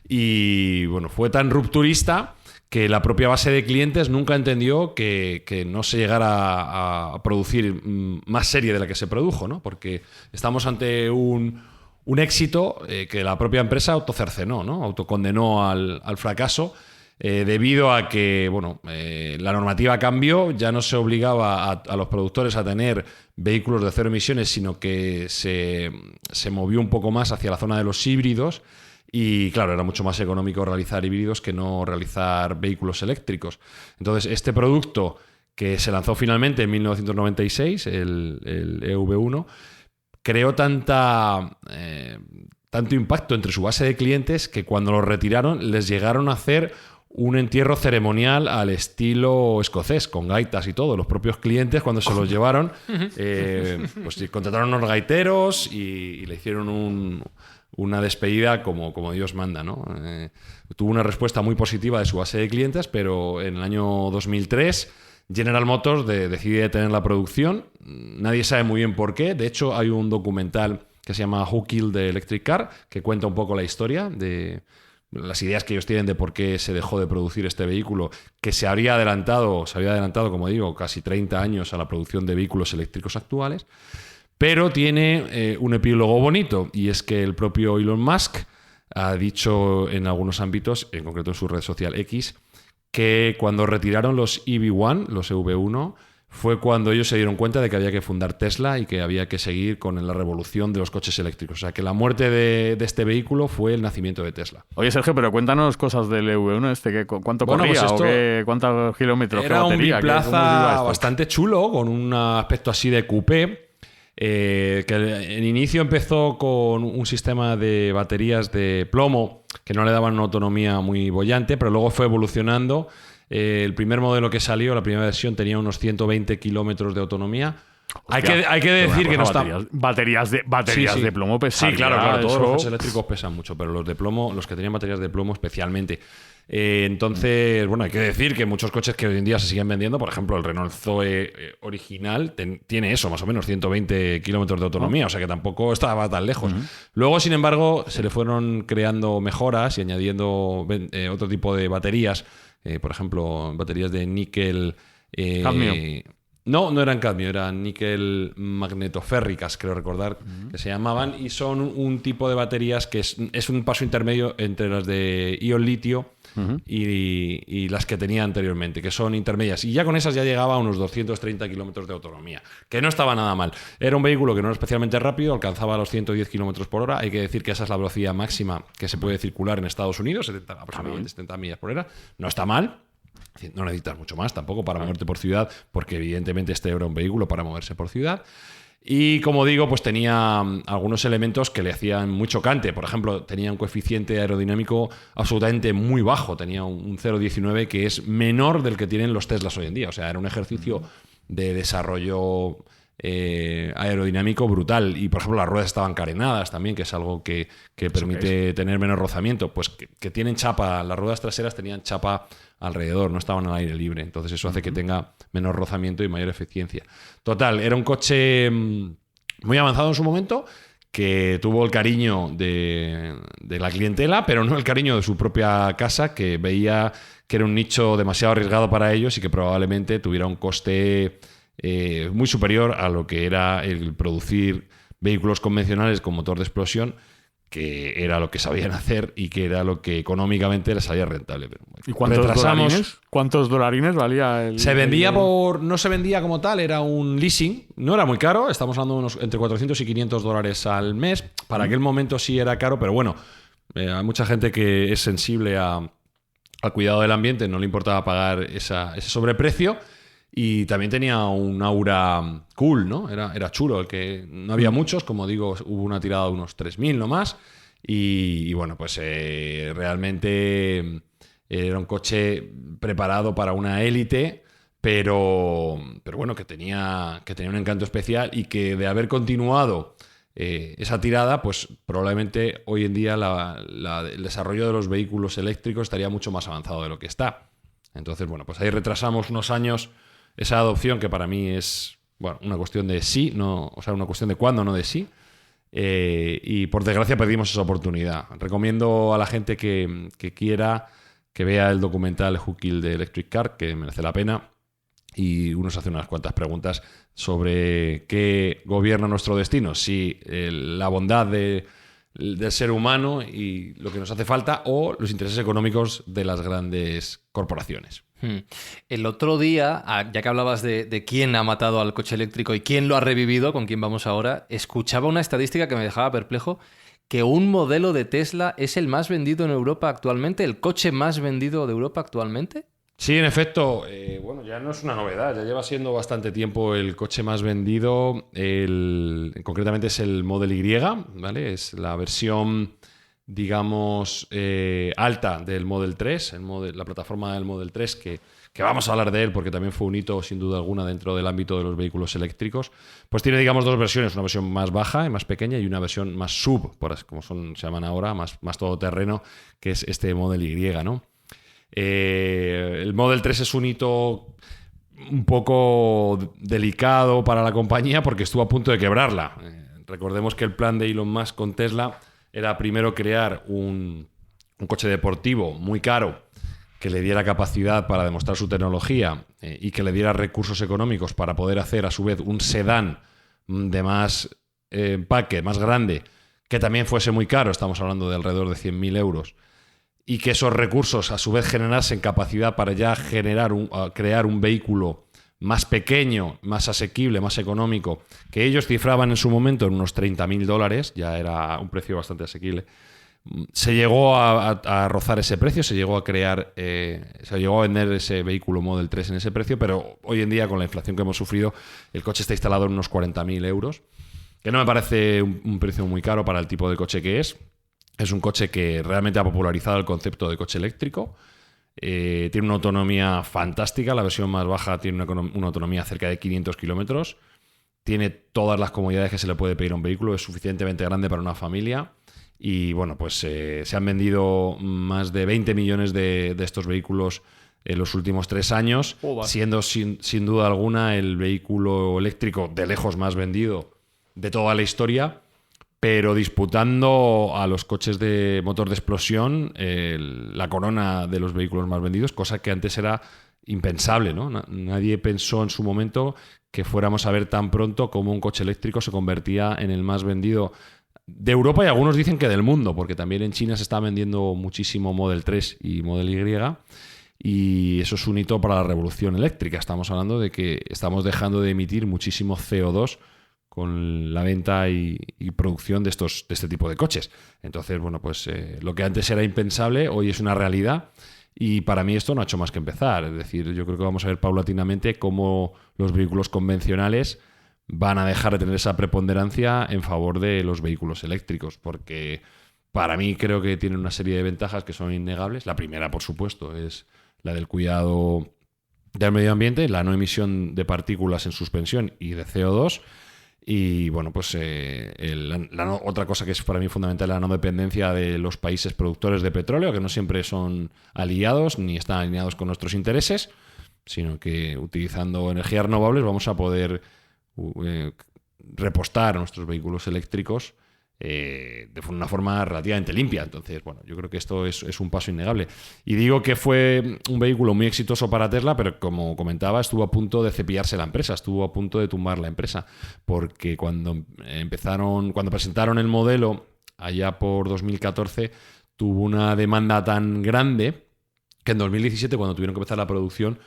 Y bueno, fue tan rupturista que la propia base de clientes nunca entendió que no se llegara a producir más serie de la que se produjo, ¿no? Porque estamos ante un éxito que la propia empresa autocercenó, ¿no? Autocondenó al fracaso, debido a que la normativa cambió, ya no se obligaba a los productores a tener vehículos de cero emisiones, sino que se movió un poco más hacia la zona de los híbridos. Y claro, era mucho más económico realizar híbridos que no realizar vehículos eléctricos. Entonces, este producto que se lanzó finalmente en 1996, el EV1, creó tanto impacto entre su base de clientes que cuando lo retiraron les llegaron a hacer un entierro ceremonial al estilo escocés, con gaitas y todo. Los propios clientes, cuando se los llevaron, pues contrataron unos gaiteros y le hicieron una despedida como Dios manda, ¿no? Tuvo una respuesta muy positiva de su base de clientes, pero en el año 2003 General Motors decide detener la producción. Nadie sabe muy bien por qué. De hecho, hay un documental que se llama Who Killed the Electric Car, que cuenta un poco la historia de las ideas que ellos tienen de por qué se dejó de producir este vehículo, que se había adelantado, como digo, casi 30 años a la producción de vehículos eléctricos actuales. Pero tiene un epílogo bonito, y es que el propio Elon Musk ha dicho en algunos ámbitos, en concreto en su red social X, que cuando retiraron los EV1, los EV1, fue cuando ellos se dieron cuenta de que había que fundar Tesla y que había que seguir con la revolución de los coches eléctricos. O sea, que la muerte de este vehículo fue el nacimiento de Tesla. Oye, Sergio, pero cuéntanos cosas del EV1 ¿cuánto corría pues cuántos kilómetros? Era un biplaza ¿Cómo bastante chulo, con un aspecto así de coupé. Que en inicio empezó con un sistema de baterías de plomo que no le daban una autonomía muy boyante, pero luego fue evolucionando. El primer modelo que salió, la primera versión, tenía unos 120 kilómetros de autonomía. Hostia, hay que decir que no está... Baterías Sí. de plomo pesan. Sí, claro, todos los coches eléctricos pesan mucho, pero los de plomo, los que tenían baterías de plomo especialmente. Entonces, hay que decir que muchos coches que hoy en día se siguen vendiendo, por ejemplo, el Renault Zoe original tiene eso, más o menos 120 kilómetros de autonomía, o sea que tampoco estaba tan lejos. Luego, sin embargo, se le fueron creando mejoras y añadiendo otro tipo de baterías, por ejemplo, baterías de níquel... Cadmio. No eran cadmio, eran níquel magnetoférricas, creo recordar, que se llamaban, y son un tipo de baterías que es un paso intermedio entre las de ion litio y las que tenía anteriormente, que son intermedias. Y ya con esas ya llegaba a unos 230 kilómetros de autonomía, que no estaba nada mal. Era un vehículo que no era especialmente rápido, alcanzaba los 110 kilómetros por hora. Hay que decir que esa es la velocidad máxima que se puede circular en Estados Unidos, aproximadamente 70 millas por hora. No está mal. No necesitas mucho más tampoco para moverte por ciudad, porque evidentemente este era un vehículo para moverse por ciudad. Y como digo, pues tenía algunos elementos que le hacían muy chocante. Por ejemplo, tenía un coeficiente aerodinámico absolutamente muy bajo. Tenía un 0,19 que es menor del que tienen los Teslas hoy en día. O sea, era un ejercicio de desarrollo aerodinámico brutal. Y por ejemplo, las ruedas estaban carenadas también, que es algo que permite tener menos rozamiento. Pues que tienen chapa, las ruedas traseras tenían chapa alrededor, no estaban al aire libre. Entonces eso hace que tenga menos rozamiento y mayor eficiencia. Total, era un coche muy avanzado en su momento, que tuvo el cariño de la clientela, pero no el cariño de su propia casa, que veía que era un nicho demasiado arriesgado para ellos y que probablemente tuviera un coste muy superior a lo que era el producir vehículos convencionales con motor de explosión, que era lo que sabían hacer y que era lo que económicamente les salía rentable. Pero, ¿y cuántos dolarines valía el...? Se vendía no se vendía como tal, era un leasing, no era muy caro, estamos hablando de unos entre 400 y 500 dólares al mes. Para aquel momento sí era caro, pero bueno, hay mucha gente que es sensible al cuidado del ambiente, no le importaba pagar ese sobreprecio. Y también tenía un aura cool, ¿no? Era chulo, el que no había muchos, como digo, hubo una tirada de unos 3.000 nomás. Y bueno, pues realmente era un coche preparado para una élite, pero bueno, que tenía un encanto especial, y que de haber continuado esa tirada, pues probablemente hoy en día el desarrollo de los vehículos eléctricos estaría mucho más avanzado de lo que está. Entonces, bueno, pues ahí retrasamos unos años esa adopción, que para mí es bueno, una cuestión de sí, no, o sea, una cuestión de cuándo, no de sí. Y por desgracia perdimos esa oportunidad. Recomiendo a la gente que quiera que vea el documental Who Killed the Electric Car, que merece la pena. Y uno se hace unas cuantas preguntas sobre qué gobierna nuestro destino, si la bondad del ser humano y lo que nos hace falta, o los intereses económicos de las grandes corporaciones. El otro día, ya que hablabas de quién ha matado al coche eléctrico y quién lo ha revivido, con quién vamos ahora, escuchaba una estadística que me dejaba perplejo, que un modelo de Tesla es el más vendido en Europa actualmente, el coche más vendido de Europa actualmente. Sí, en efecto, bueno, ya no es una novedad, ya lleva siendo bastante tiempo el coche más vendido, concretamente es el Model Y, ¿vale? Es la versión, digamos, alta del Model 3, la plataforma del Model 3, que vamos a hablar de él porque también fue un hito, sin duda alguna, dentro del ámbito de los vehículos eléctricos. Pues tiene, digamos, dos versiones, una versión más baja y más pequeña y una versión más sub, como se llaman ahora, más todoterreno, que es este Model Y, ¿no? El Model 3 es un hito un poco delicado para la compañía porque estuvo a punto de quebrarla. Recordemos que el plan de Elon Musk con Tesla era primero crear un coche deportivo muy caro que le diera capacidad para demostrar su tecnología y que le diera recursos económicos para poder hacer a su vez un sedán de más empaque, más grande, que también fuese muy caro, estamos hablando de alrededor de 100.000 euros, y que esos recursos a su vez generasen capacidad para ya crear un vehículo más pequeño, más asequible, más económico, que ellos cifraban en su momento en unos $30.000, ya era un precio bastante asequible. Se llegó a rozar ese precio, se llegó a vender ese vehículo Model 3 en ese precio, pero hoy en día, con la inflación que hemos sufrido, el coche está instalado en unos 40.000 euros, que no me parece un precio muy caro para el tipo de coche que es. Es un coche que realmente ha popularizado el concepto de coche eléctrico. Tiene una autonomía fantástica. La versión más baja tiene una autonomía cerca de 500 kilómetros. Tiene todas las comodidades que se le puede pedir a un vehículo. Es suficientemente grande para una familia. Y bueno, pues se han vendido más de 20 millones de estos vehículos en los últimos 3 años, siendo sin duda alguna el vehículo eléctrico de lejos más vendido de toda la historia, pero disputando a los coches de motor de explosión la corona de los vehículos más vendidos, cosa que antes era impensable, ¿no? Nadie pensó en su momento que fuéramos a ver tan pronto cómo un coche eléctrico se convertía en el más vendido de Europa, y algunos dicen que del mundo, porque también en China se está vendiendo muchísimo Model 3 y Model Y, y eso es un hito para la revolución eléctrica. Estamos hablando de que estamos dejando de emitir muchísimo CO2 con la venta y producción de este tipo de coches. Entonces, bueno, pues lo que antes era impensable, hoy es una realidad, y para mí esto no ha hecho más que empezar. Es decir, yo creo que vamos a ver paulatinamente cómo los vehículos convencionales van a dejar de tener esa preponderancia en favor de los vehículos eléctricos, porque para mí creo que tienen una serie de ventajas que son innegables. La primera, por supuesto, es la del cuidado del medio ambiente, la no emisión de partículas en suspensión y de CO2. Y bueno, pues otra cosa que es para mí fundamental es la no dependencia de los países productores de petróleo, que no siempre son aliados ni están alineados con nuestros intereses, sino que utilizando energías renovables vamos a poder repostar nuestros vehículos eléctricos de una forma relativamente limpia. Entonces, bueno, yo creo que esto es un paso innegable. Y digo que fue un vehículo muy exitoso para Tesla, pero como comentaba, estuvo a punto de cepillarse la empresa, estuvo a punto de tumbar la empresa, porque cuando presentaron el modelo allá por 2014, tuvo una demanda tan grande que en 2017, cuando tuvieron que empezar la producción,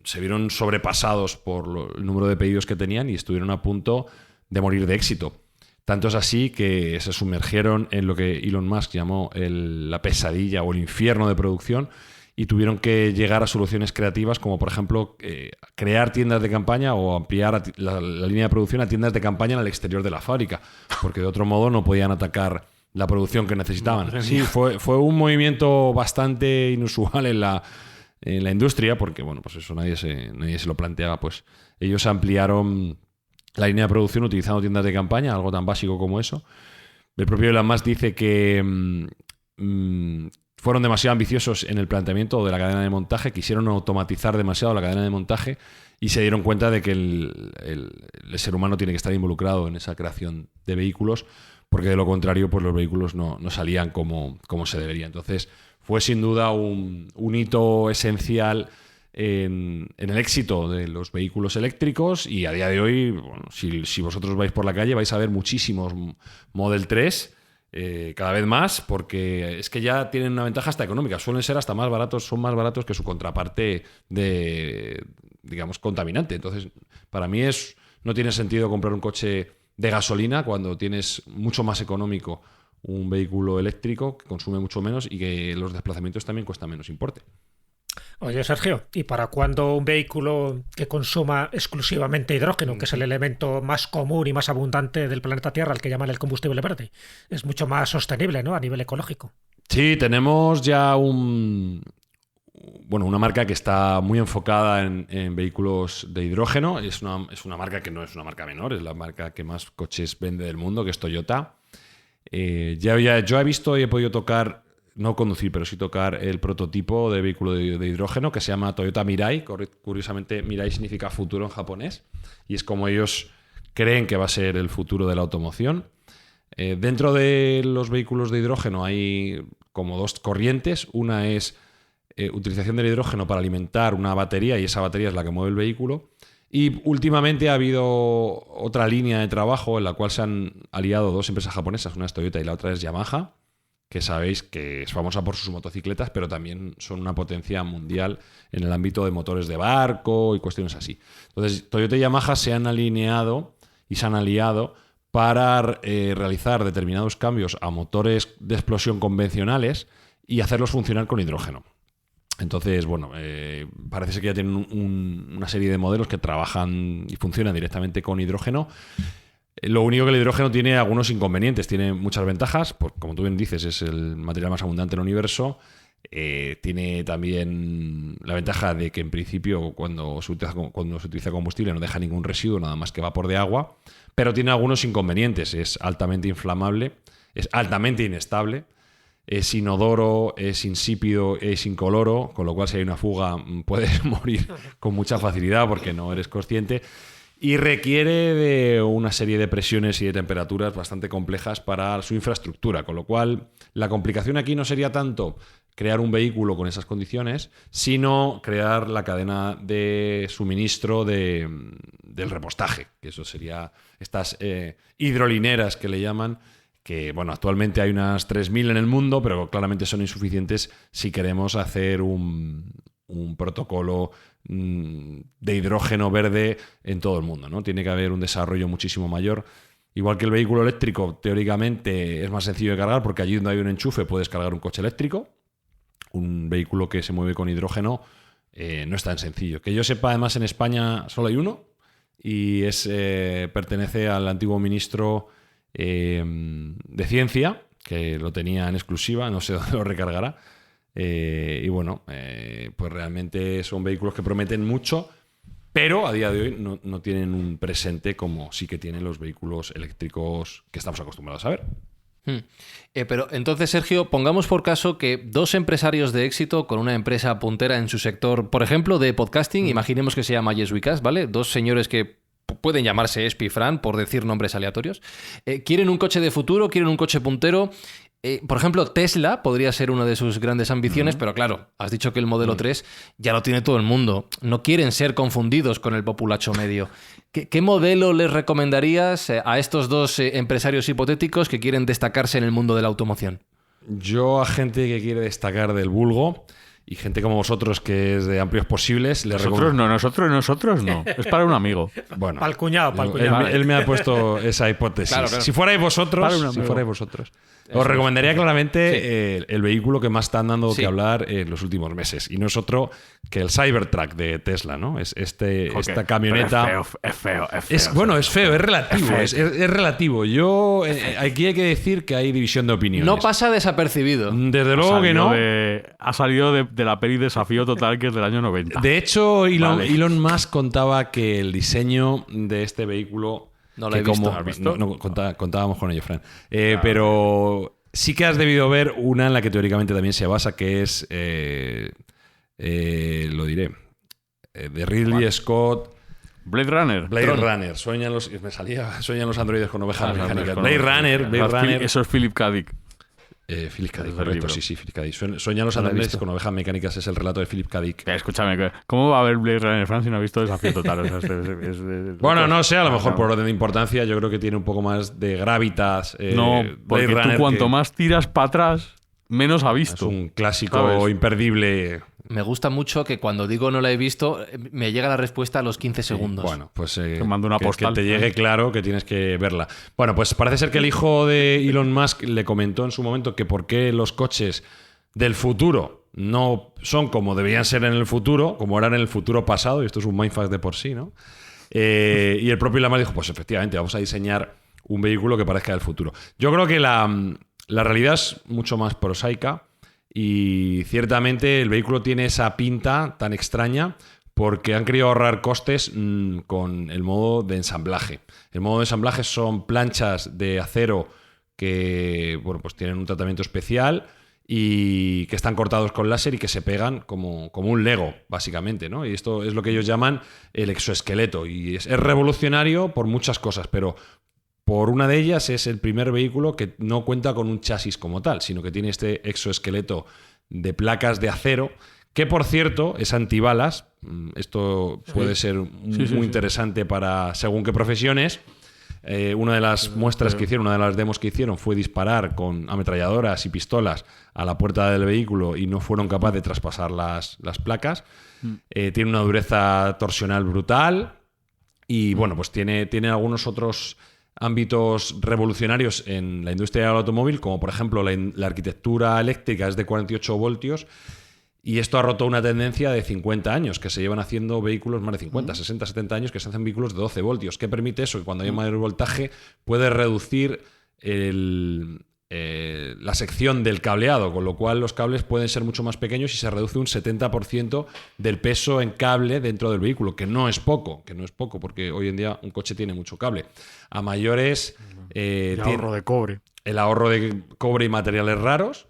se vieron sobrepasados por el número de pedidos que tenían y estuvieron a punto de morir de éxito. Tanto es así que se sumergieron en lo que Elon Musk llamó la pesadilla o el infierno de producción, y tuvieron que llegar a soluciones creativas como, por ejemplo, crear tiendas de campaña o ampliar la línea de producción a tiendas de campaña en el exterior de la fábrica, porque de otro modo no podían atacar la producción que necesitaban. Sí, fue un movimiento bastante inusual en la industria, porque bueno, pues eso nadie se lo planteaba. Pues ellos ampliaron la línea de producción utilizando tiendas de campaña, algo tan básico como eso. El propio Elon Musk dice que fueron demasiado ambiciosos en el planteamiento de la cadena de montaje, quisieron automatizar demasiado la cadena de montaje y se dieron cuenta de que el ser humano tiene que estar involucrado en esa creación de vehículos, porque de lo contrario pues los vehículos no salían como se debería. Entonces fue sin duda un hito esencial en el éxito de los vehículos eléctricos, y a día de hoy, bueno, si vosotros vais por la calle vais a ver muchísimos Model 3, cada vez más, porque es que ya tienen una ventaja hasta económica, suelen ser hasta más baratos, son más baratos que su contraparte digamos, contaminante. Entonces, para mí no tiene sentido comprar un coche de gasolina cuando tienes mucho más económico un vehículo eléctrico que consume mucho menos y que los desplazamientos también cuestan menos importe. Oye, Sergio, ¿y para cuándo un vehículo que consuma exclusivamente hidrógeno, que es el elemento más común y más abundante del planeta Tierra, al que llaman el combustible verde, es mucho más sostenible, ¿no?, a nivel ecológico? Sí, tenemos ya una marca que está muy enfocada en vehículos de hidrógeno. Es una marca que no es una marca menor, es la marca que más coches vende del mundo, que es Toyota. Yo he visto y he podido tocar, no conducir, pero sí tocar el prototipo de vehículo de hidrógeno que se llama Toyota Mirai. Curiosamente, Mirai significa futuro en japonés y es como ellos creen que va a ser el futuro de la automoción. Dentro de los vehículos de hidrógeno hay como dos corrientes. Una es utilización del hidrógeno para alimentar una batería, y esa batería es la que mueve el vehículo. Y últimamente ha habido otra línea de trabajo en la cual se han aliado dos empresas japonesas, una es Toyota y la otra es Yamaha, que sabéis que es famosa por sus motocicletas, pero también son una potencia mundial en el ámbito de motores de barco y cuestiones así. Entonces, Toyota y Yamaha se han alineado y se han aliado para realizar determinados cambios a motores de explosión convencionales y hacerlos funcionar con hidrógeno. Entonces, bueno, parece ser que ya tienen una serie de modelos que trabajan y funcionan directamente con hidrógeno. Lo único que el hidrógeno tiene algunos inconvenientes, tiene muchas ventajas, pues, como tú bien dices, es el material más abundante en el universo. Tiene también la ventaja de que en principio cuando se utiliza combustible no deja ningún residuo, nada más que vapor de agua, pero tiene algunos inconvenientes. Es altamente inflamable, es altamente inestable, es inodoro, es insípido, es incoloro, con lo cual si hay una fuga puedes morir con mucha facilidad porque no eres consciente. Y requiere de una serie de presiones y de temperaturas bastante complejas para su infraestructura, con lo cual la complicación aquí no sería tanto crear un vehículo con esas condiciones, sino crear la cadena de suministro del repostaje, que eso sería estas hidrolineras que le llaman, que bueno, actualmente hay unas 3.000 en el mundo, pero claramente son insuficientes si queremos hacer un protocolo de hidrógeno verde en todo el mundo, ¿no? Tiene que haber un desarrollo muchísimo mayor. Igual que el vehículo eléctrico, teóricamente es más sencillo de cargar porque allí donde hay un enchufe puedes cargar un coche eléctrico. Un vehículo que se mueve con hidrógeno no es tan sencillo. Que yo sepa, además en España solo hay uno y pertenece al antiguo ministro de Ciencia, que lo tenía en exclusiva, no sé dónde lo recargará. Y bueno, pues realmente son vehículos que prometen mucho, pero a día de hoy no tienen un presente como sí que tienen los vehículos eléctricos que estamos acostumbrados a ver. Pero entonces, Sergio, pongamos por caso que dos empresarios de éxito con una empresa puntera en su sector, por ejemplo, de podcasting, imaginemos que se llama Yes We Cast, ¿vale? Dos señores que pueden llamarse Espi y Fran, por decir nombres aleatorios. Quieren un coche de futuro, quieren un coche puntero. Por ejemplo, Tesla podría ser una de sus grandes ambiciones, pero claro, has dicho que el modelo 3 ya lo tiene todo el mundo. No quieren ser confundidos con el populacho medio. ¿Qué modelo les recomendarías a estos dos empresarios hipotéticos que quieren destacarse en el mundo de la automoción? Yo a gente que quiere destacar del vulgo y gente como vosotros que es de amplios posibles, les recomiendo... Nosotros no. Es para un amigo. Bueno, Pa'l cuñado. Él me ha puesto esa hipótesis. Claro. Si fuerais vosotros, os recomendaría claramente el vehículo que más están dando que hablar en los últimos meses. Y no es otro que el Cybertruck de Tesla, ¿no? Es esta camioneta... Es feo. Bueno, es feo, es relativo. Es relativo. Aquí hay que decir que hay división de opiniones. No pasa desapercibido. Desde luego que no. Ha salido de la peli Desafío Total, que es del año 90. De hecho, Elon Musk contaba que el diseño de este vehículo... No lo he visto. Contábamos con ello, Fran. Pero sí que has debido ver una en la que teóricamente también se basa, que es, lo diré, de Ridley Scott. Blade Runner. Blade Runner. Sueñan los androides con ovejas mecánicas. con Blade ovejas. Runner. Eso es Philip K. Dick. Philip K. Dick, Es el correcto, libro. sí, Philip K. Dick. Sueñan los ¿No lo has androides visto? con ovejas mecánicas, es el relato de Philip K. Dick. Escúchame, ¿cómo va a haber Blade Runner Fran si no ha visto Desafío Total? O sea, Bueno, no sé, a lo mejor no. por orden de importancia, yo creo que tiene un poco más de gravitas. No, Blade porque tú Runner, cuanto que más tiras para atrás, menos ha es visto. un clásico ¿Sabes? imperdible. Me gusta mucho que cuando digo no la he visto, me llega la respuesta a los 15 segundos. Bueno, pues mando una postal. que te llegue claro que tienes que verla. Bueno, pues parece ser que el hijo de Elon Musk le comentó en su momento que por qué los coches del futuro no son como deberían ser en el futuro, como eran en el futuro pasado, y esto es un mindfuck de por sí, ¿no? Y el propio Elon Musk dijo, pues efectivamente, vamos a diseñar un vehículo que parezca del futuro. Yo creo que la realidad es mucho más prosaica. Y ciertamente el vehículo tiene esa pinta tan extraña porque han querido ahorrar costes con el modo de ensamblaje. El modo de ensamblaje son planchas de acero que bueno, pues tienen un tratamiento especial y que están cortados con láser y que se pegan como un Lego, básicamente, ¿no? Y esto es lo que ellos llaman el exoesqueleto. Y es revolucionario por muchas cosas, pero por una de ellas es el primer vehículo que no cuenta con un chasis como tal, sino que tiene este exoesqueleto de placas de acero, que por cierto es antibalas. Esto puede ser muy interesante para según qué profesiones. Una de las muestras que hicieron, una de las demos que hicieron fue disparar con ametralladoras y pistolas a la puerta del vehículo y no fueron capaces de traspasar las placas. Tiene una dureza torsional brutal y bueno, pues tiene algunos otros ámbitos revolucionarios en la industria del automóvil, como por ejemplo la arquitectura eléctrica es de 48 voltios y esto ha roto una tendencia de 50 años, que se llevan haciendo vehículos más de 50, 60, 70 años, que se hacen vehículos de 12 voltios. ¿Qué permite eso? Que cuando hay mayor voltaje puede reducir la sección del cableado, con lo cual los cables pueden ser mucho más pequeños y se reduce un 70% del peso en cable dentro del vehículo, que no es poco, porque hoy en día un coche tiene mucho cable. A mayores... El ahorro de cobre. El ahorro de cobre y materiales raros.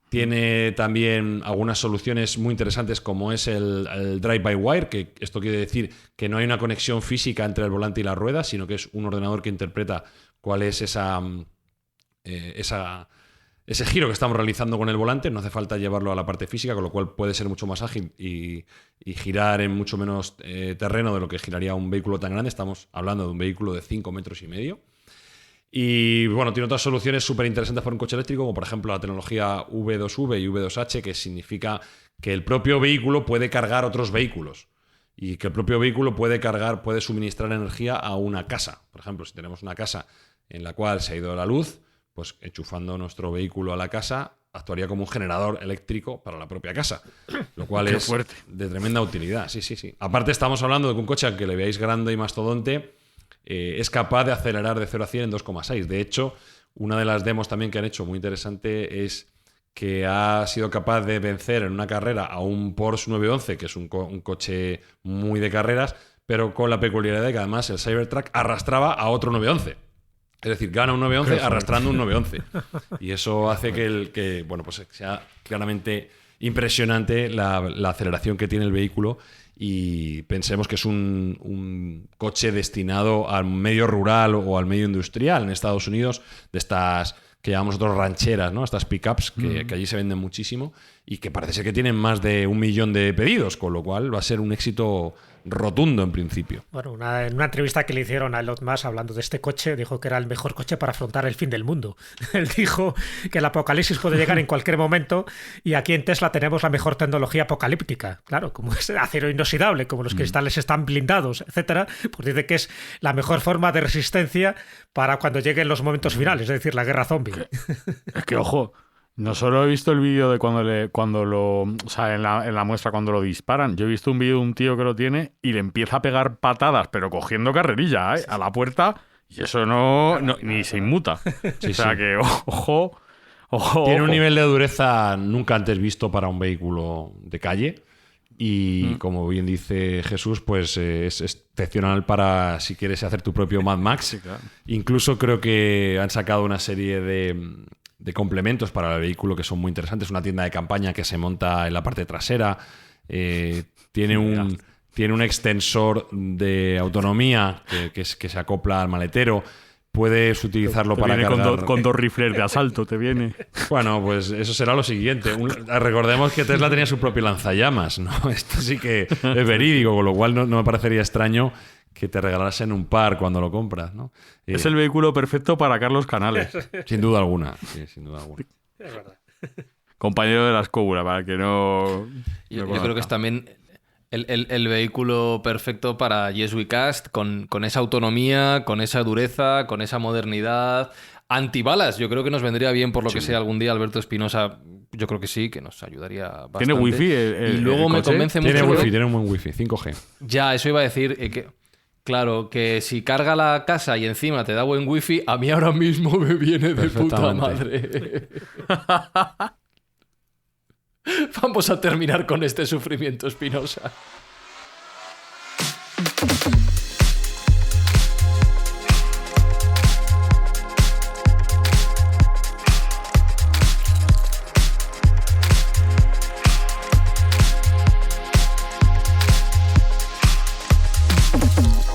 Tiene también algunas soluciones muy interesantes como es el drive-by-wire, que esto quiere decir que no hay una conexión física entre el volante y la rueda, sino que es un ordenador que interpreta cuál es ese giro que estamos realizando con el volante. No hace falta llevarlo a la parte física, con lo cual puede ser mucho más ágil y girar en mucho menos terreno de lo que giraría un vehículo tan grande. Estamos hablando de un vehículo de 5,5 metros. Y bueno, tiene otras soluciones súper interesantes para un coche eléctrico, como por ejemplo la tecnología V2V y V2H, que significa que el propio vehículo puede cargar otros vehículos y que el propio vehículo puede suministrar energía a una casa. Por ejemplo, si tenemos una casa en la cual se ha ido la luz, pues enchufando nuestro vehículo a la casa actuaría como un generador eléctrico para la propia casa, lo cual es fuerte. de tremenda utilidad. Sí. Aparte estamos hablando de que un coche, aunque le veáis grande y mastodonte, es capaz de acelerar de 0 a 100 en 2,6. De hecho, una de las demos también que han hecho muy interesante es que ha sido capaz de vencer en una carrera a un Porsche 911, que es un coche muy de carreras, pero con la peculiaridad de que además el Cybertruck arrastraba a otro 911. Es decir, gana un 911 arrastrando un 911. Y eso hace que pues sea claramente impresionante la aceleración que tiene el vehículo. Y pensemos que es un coche destinado al medio rural o al medio industrial en Estados Unidos, de estas que llamamos nosotros rancheras, ¿no? Estas pickups que allí se venden muchísimo y que parece ser que tienen más de 1 millón de pedidos, con lo cual va a ser un éxito rotundo en principio. Bueno, en una entrevista que le hicieron a Elon Musk hablando de este coche, dijo que era el mejor coche para afrontar el fin del mundo. Él dijo que el apocalipsis puede llegar en cualquier momento y aquí en Tesla tenemos la mejor tecnología apocalíptica. Claro, como es acero inoxidable, como los cristales están blindados, etcétera, pues dice que es la mejor forma de resistencia para cuando lleguen los momentos finales, es decir, la guerra zombie. Es que, ojo, no solo he visto el vídeo de o sea, en la muestra cuando lo disparan. Yo he visto un vídeo de un tío que lo tiene y le empieza a pegar patadas, pero cogiendo carrerilla, a la puerta, y eso no ni se inmuta. Sí, o sea que, ojo. Tiene un nivel de dureza nunca antes visto para un vehículo de calle. Y como bien dice Jesús, pues es excepcional para si quieres hacer tu propio Mad Max. Sí, claro. Incluso creo que han sacado una serie de de complementos para el vehículo que son muy interesantes. Una tienda de campaña que se monta en la parte trasera. Tiene un extensor de autonomía que se acopla al maletero. Puedes utilizarlo te para viene cargar... con dos rifles de asalto, te viene. Bueno, pues eso será lo siguiente. Recordemos que Tesla tenía su propio lanzallamas, ¿no? Esto sí que es verídico, con lo cual no me parecería extraño que te regalasen un par cuando lo compras, ¿no? Es el vehículo perfecto para Carlos Canales. Sin duda alguna. Sí, sin duda alguna. Es verdad. Compañero de la escóbula, para que no... Yo creo que es también el vehículo perfecto para Yes We Cast, con esa autonomía, con esa dureza, con esa modernidad. Antibalas, yo creo que nos vendría bien, por lo que sea, algún día Alberto Espinosa. Yo creo que sí, que nos ayudaría bastante. ¿Tiene wifi? Y luego me convence mucho. Tiene un buen wifi, 5G. Ya, eso iba a decir que... Claro, que si carga la casa y encima te da buen wifi, a mí ahora mismo me viene de puta madre. Vamos a terminar con este sufrimiento, Espinosa.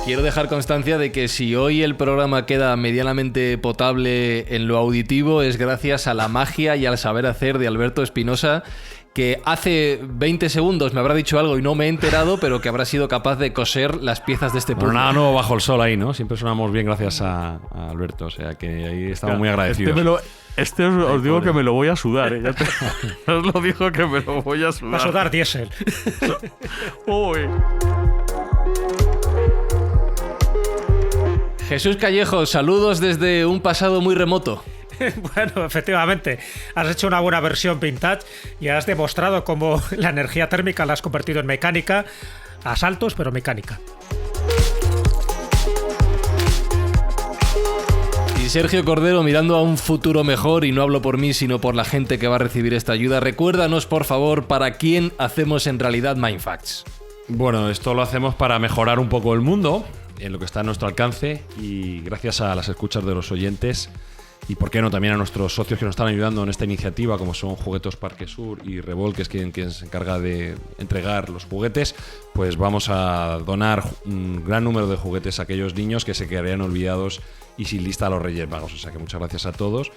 Quiero dejar constancia de que si hoy el programa queda medianamente potable en lo auditivo es gracias a la magia y al saber hacer de Alberto Espinosa, que hace 20 segundos me habrá dicho algo y no me he enterado, pero que habrá sido capaz de coser las piezas de este puzzle. puzzle. Nada nuevo bajo el sol ahí, ¿no? Siempre sonamos bien gracias a Alberto, o sea que ahí estamos muy agradecidos. Os digo que me lo voy a sudar, ¿eh? Os lo digo que me lo voy a sudar. Va a sudar diésel. Uy. Jesús Callejo, saludos desde un pasado muy remoto. Bueno, efectivamente, has hecho una buena versión vintage y has demostrado cómo la energía térmica la has convertido en mecánica, a saltos, pero mecánica. Y Sergio Cordero, mirando a un futuro mejor, y no hablo por mí, sino por la gente que va a recibir esta ayuda, recuérdanos, por favor, para quién hacemos en realidad Mindfacts. Bueno, esto lo hacemos para mejorar un poco el mundo, en lo que está a nuestro alcance, y gracias a las escuchas de los oyentes y por qué no también a nuestros socios que nos están ayudando en esta iniciativa, como son Juguetos Parque Sur y Revol, que es quien se encarga de entregar los juguetes, pues vamos a donar un gran número de juguetes a aquellos niños que se quedarían olvidados y sin lista a los Reyes Magos. O sea que muchas gracias a todos.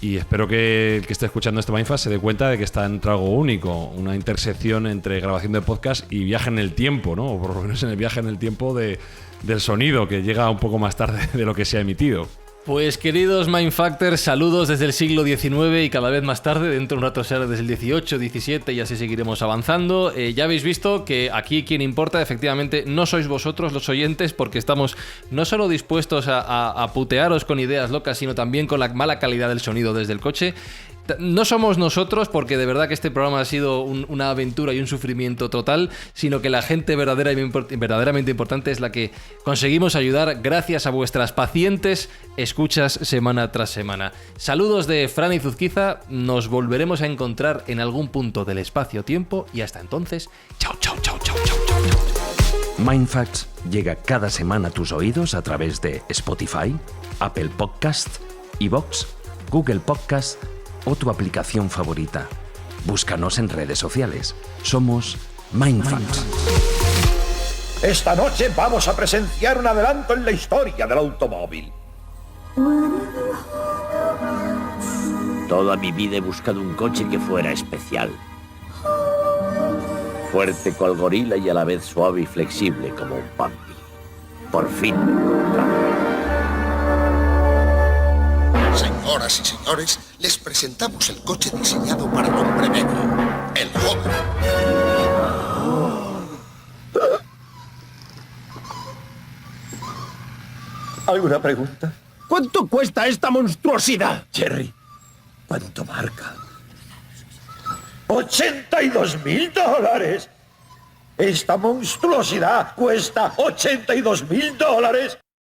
Y espero que el que esté escuchando este Mindfast se dé cuenta de que está entre algo único, una intersección entre grabación de podcast y viaje en el tiempo, ¿no? O por lo menos en el viaje en el tiempo del sonido, que llega un poco más tarde de lo que se ha emitido. Pues queridos Mindfactors, saludos desde el siglo XIX y cada vez más tarde, dentro de un rato será desde el 18, 17 y así seguiremos avanzando. Ya habéis visto que aquí quien importa efectivamente no sois vosotros los oyentes, porque estamos no solo dispuestos a putearos con ideas locas, sino también con la mala calidad del sonido desde el coche. No somos nosotros, porque de verdad que este programa ha sido una aventura y un sufrimiento total, sino que la gente verdaderamente importante es la que conseguimos ayudar gracias a vuestras pacientes escuchas semana tras semana. Saludos de Fran y Zuzquiza, nos volveremos a encontrar en algún punto del espacio-tiempo y hasta entonces, chao, chao, chao, chao, chao, chao. Mindfacts llega cada semana a tus oídos a través de Spotify, Apple Podcast, iVoox, Google Podcast o tu aplicación favorita. Búscanos en redes sociales. Somos Mindfacts. Esta noche vamos a presenciar un adelanto en la historia del automóvil. Toda mi vida he buscado un coche que fuera especial. Fuerte cual gorila y a la vez suave y flexible como un Bambi. Por fin lo he encontrado. Señoras y señores, les presentamos el coche diseñado para el hombre medio, el joven. ¿Alguna pregunta? ¿Cuánto cuesta esta monstruosidad? Jerry, ¿cuánto marca? $82.000. Esta monstruosidad cuesta $82.000.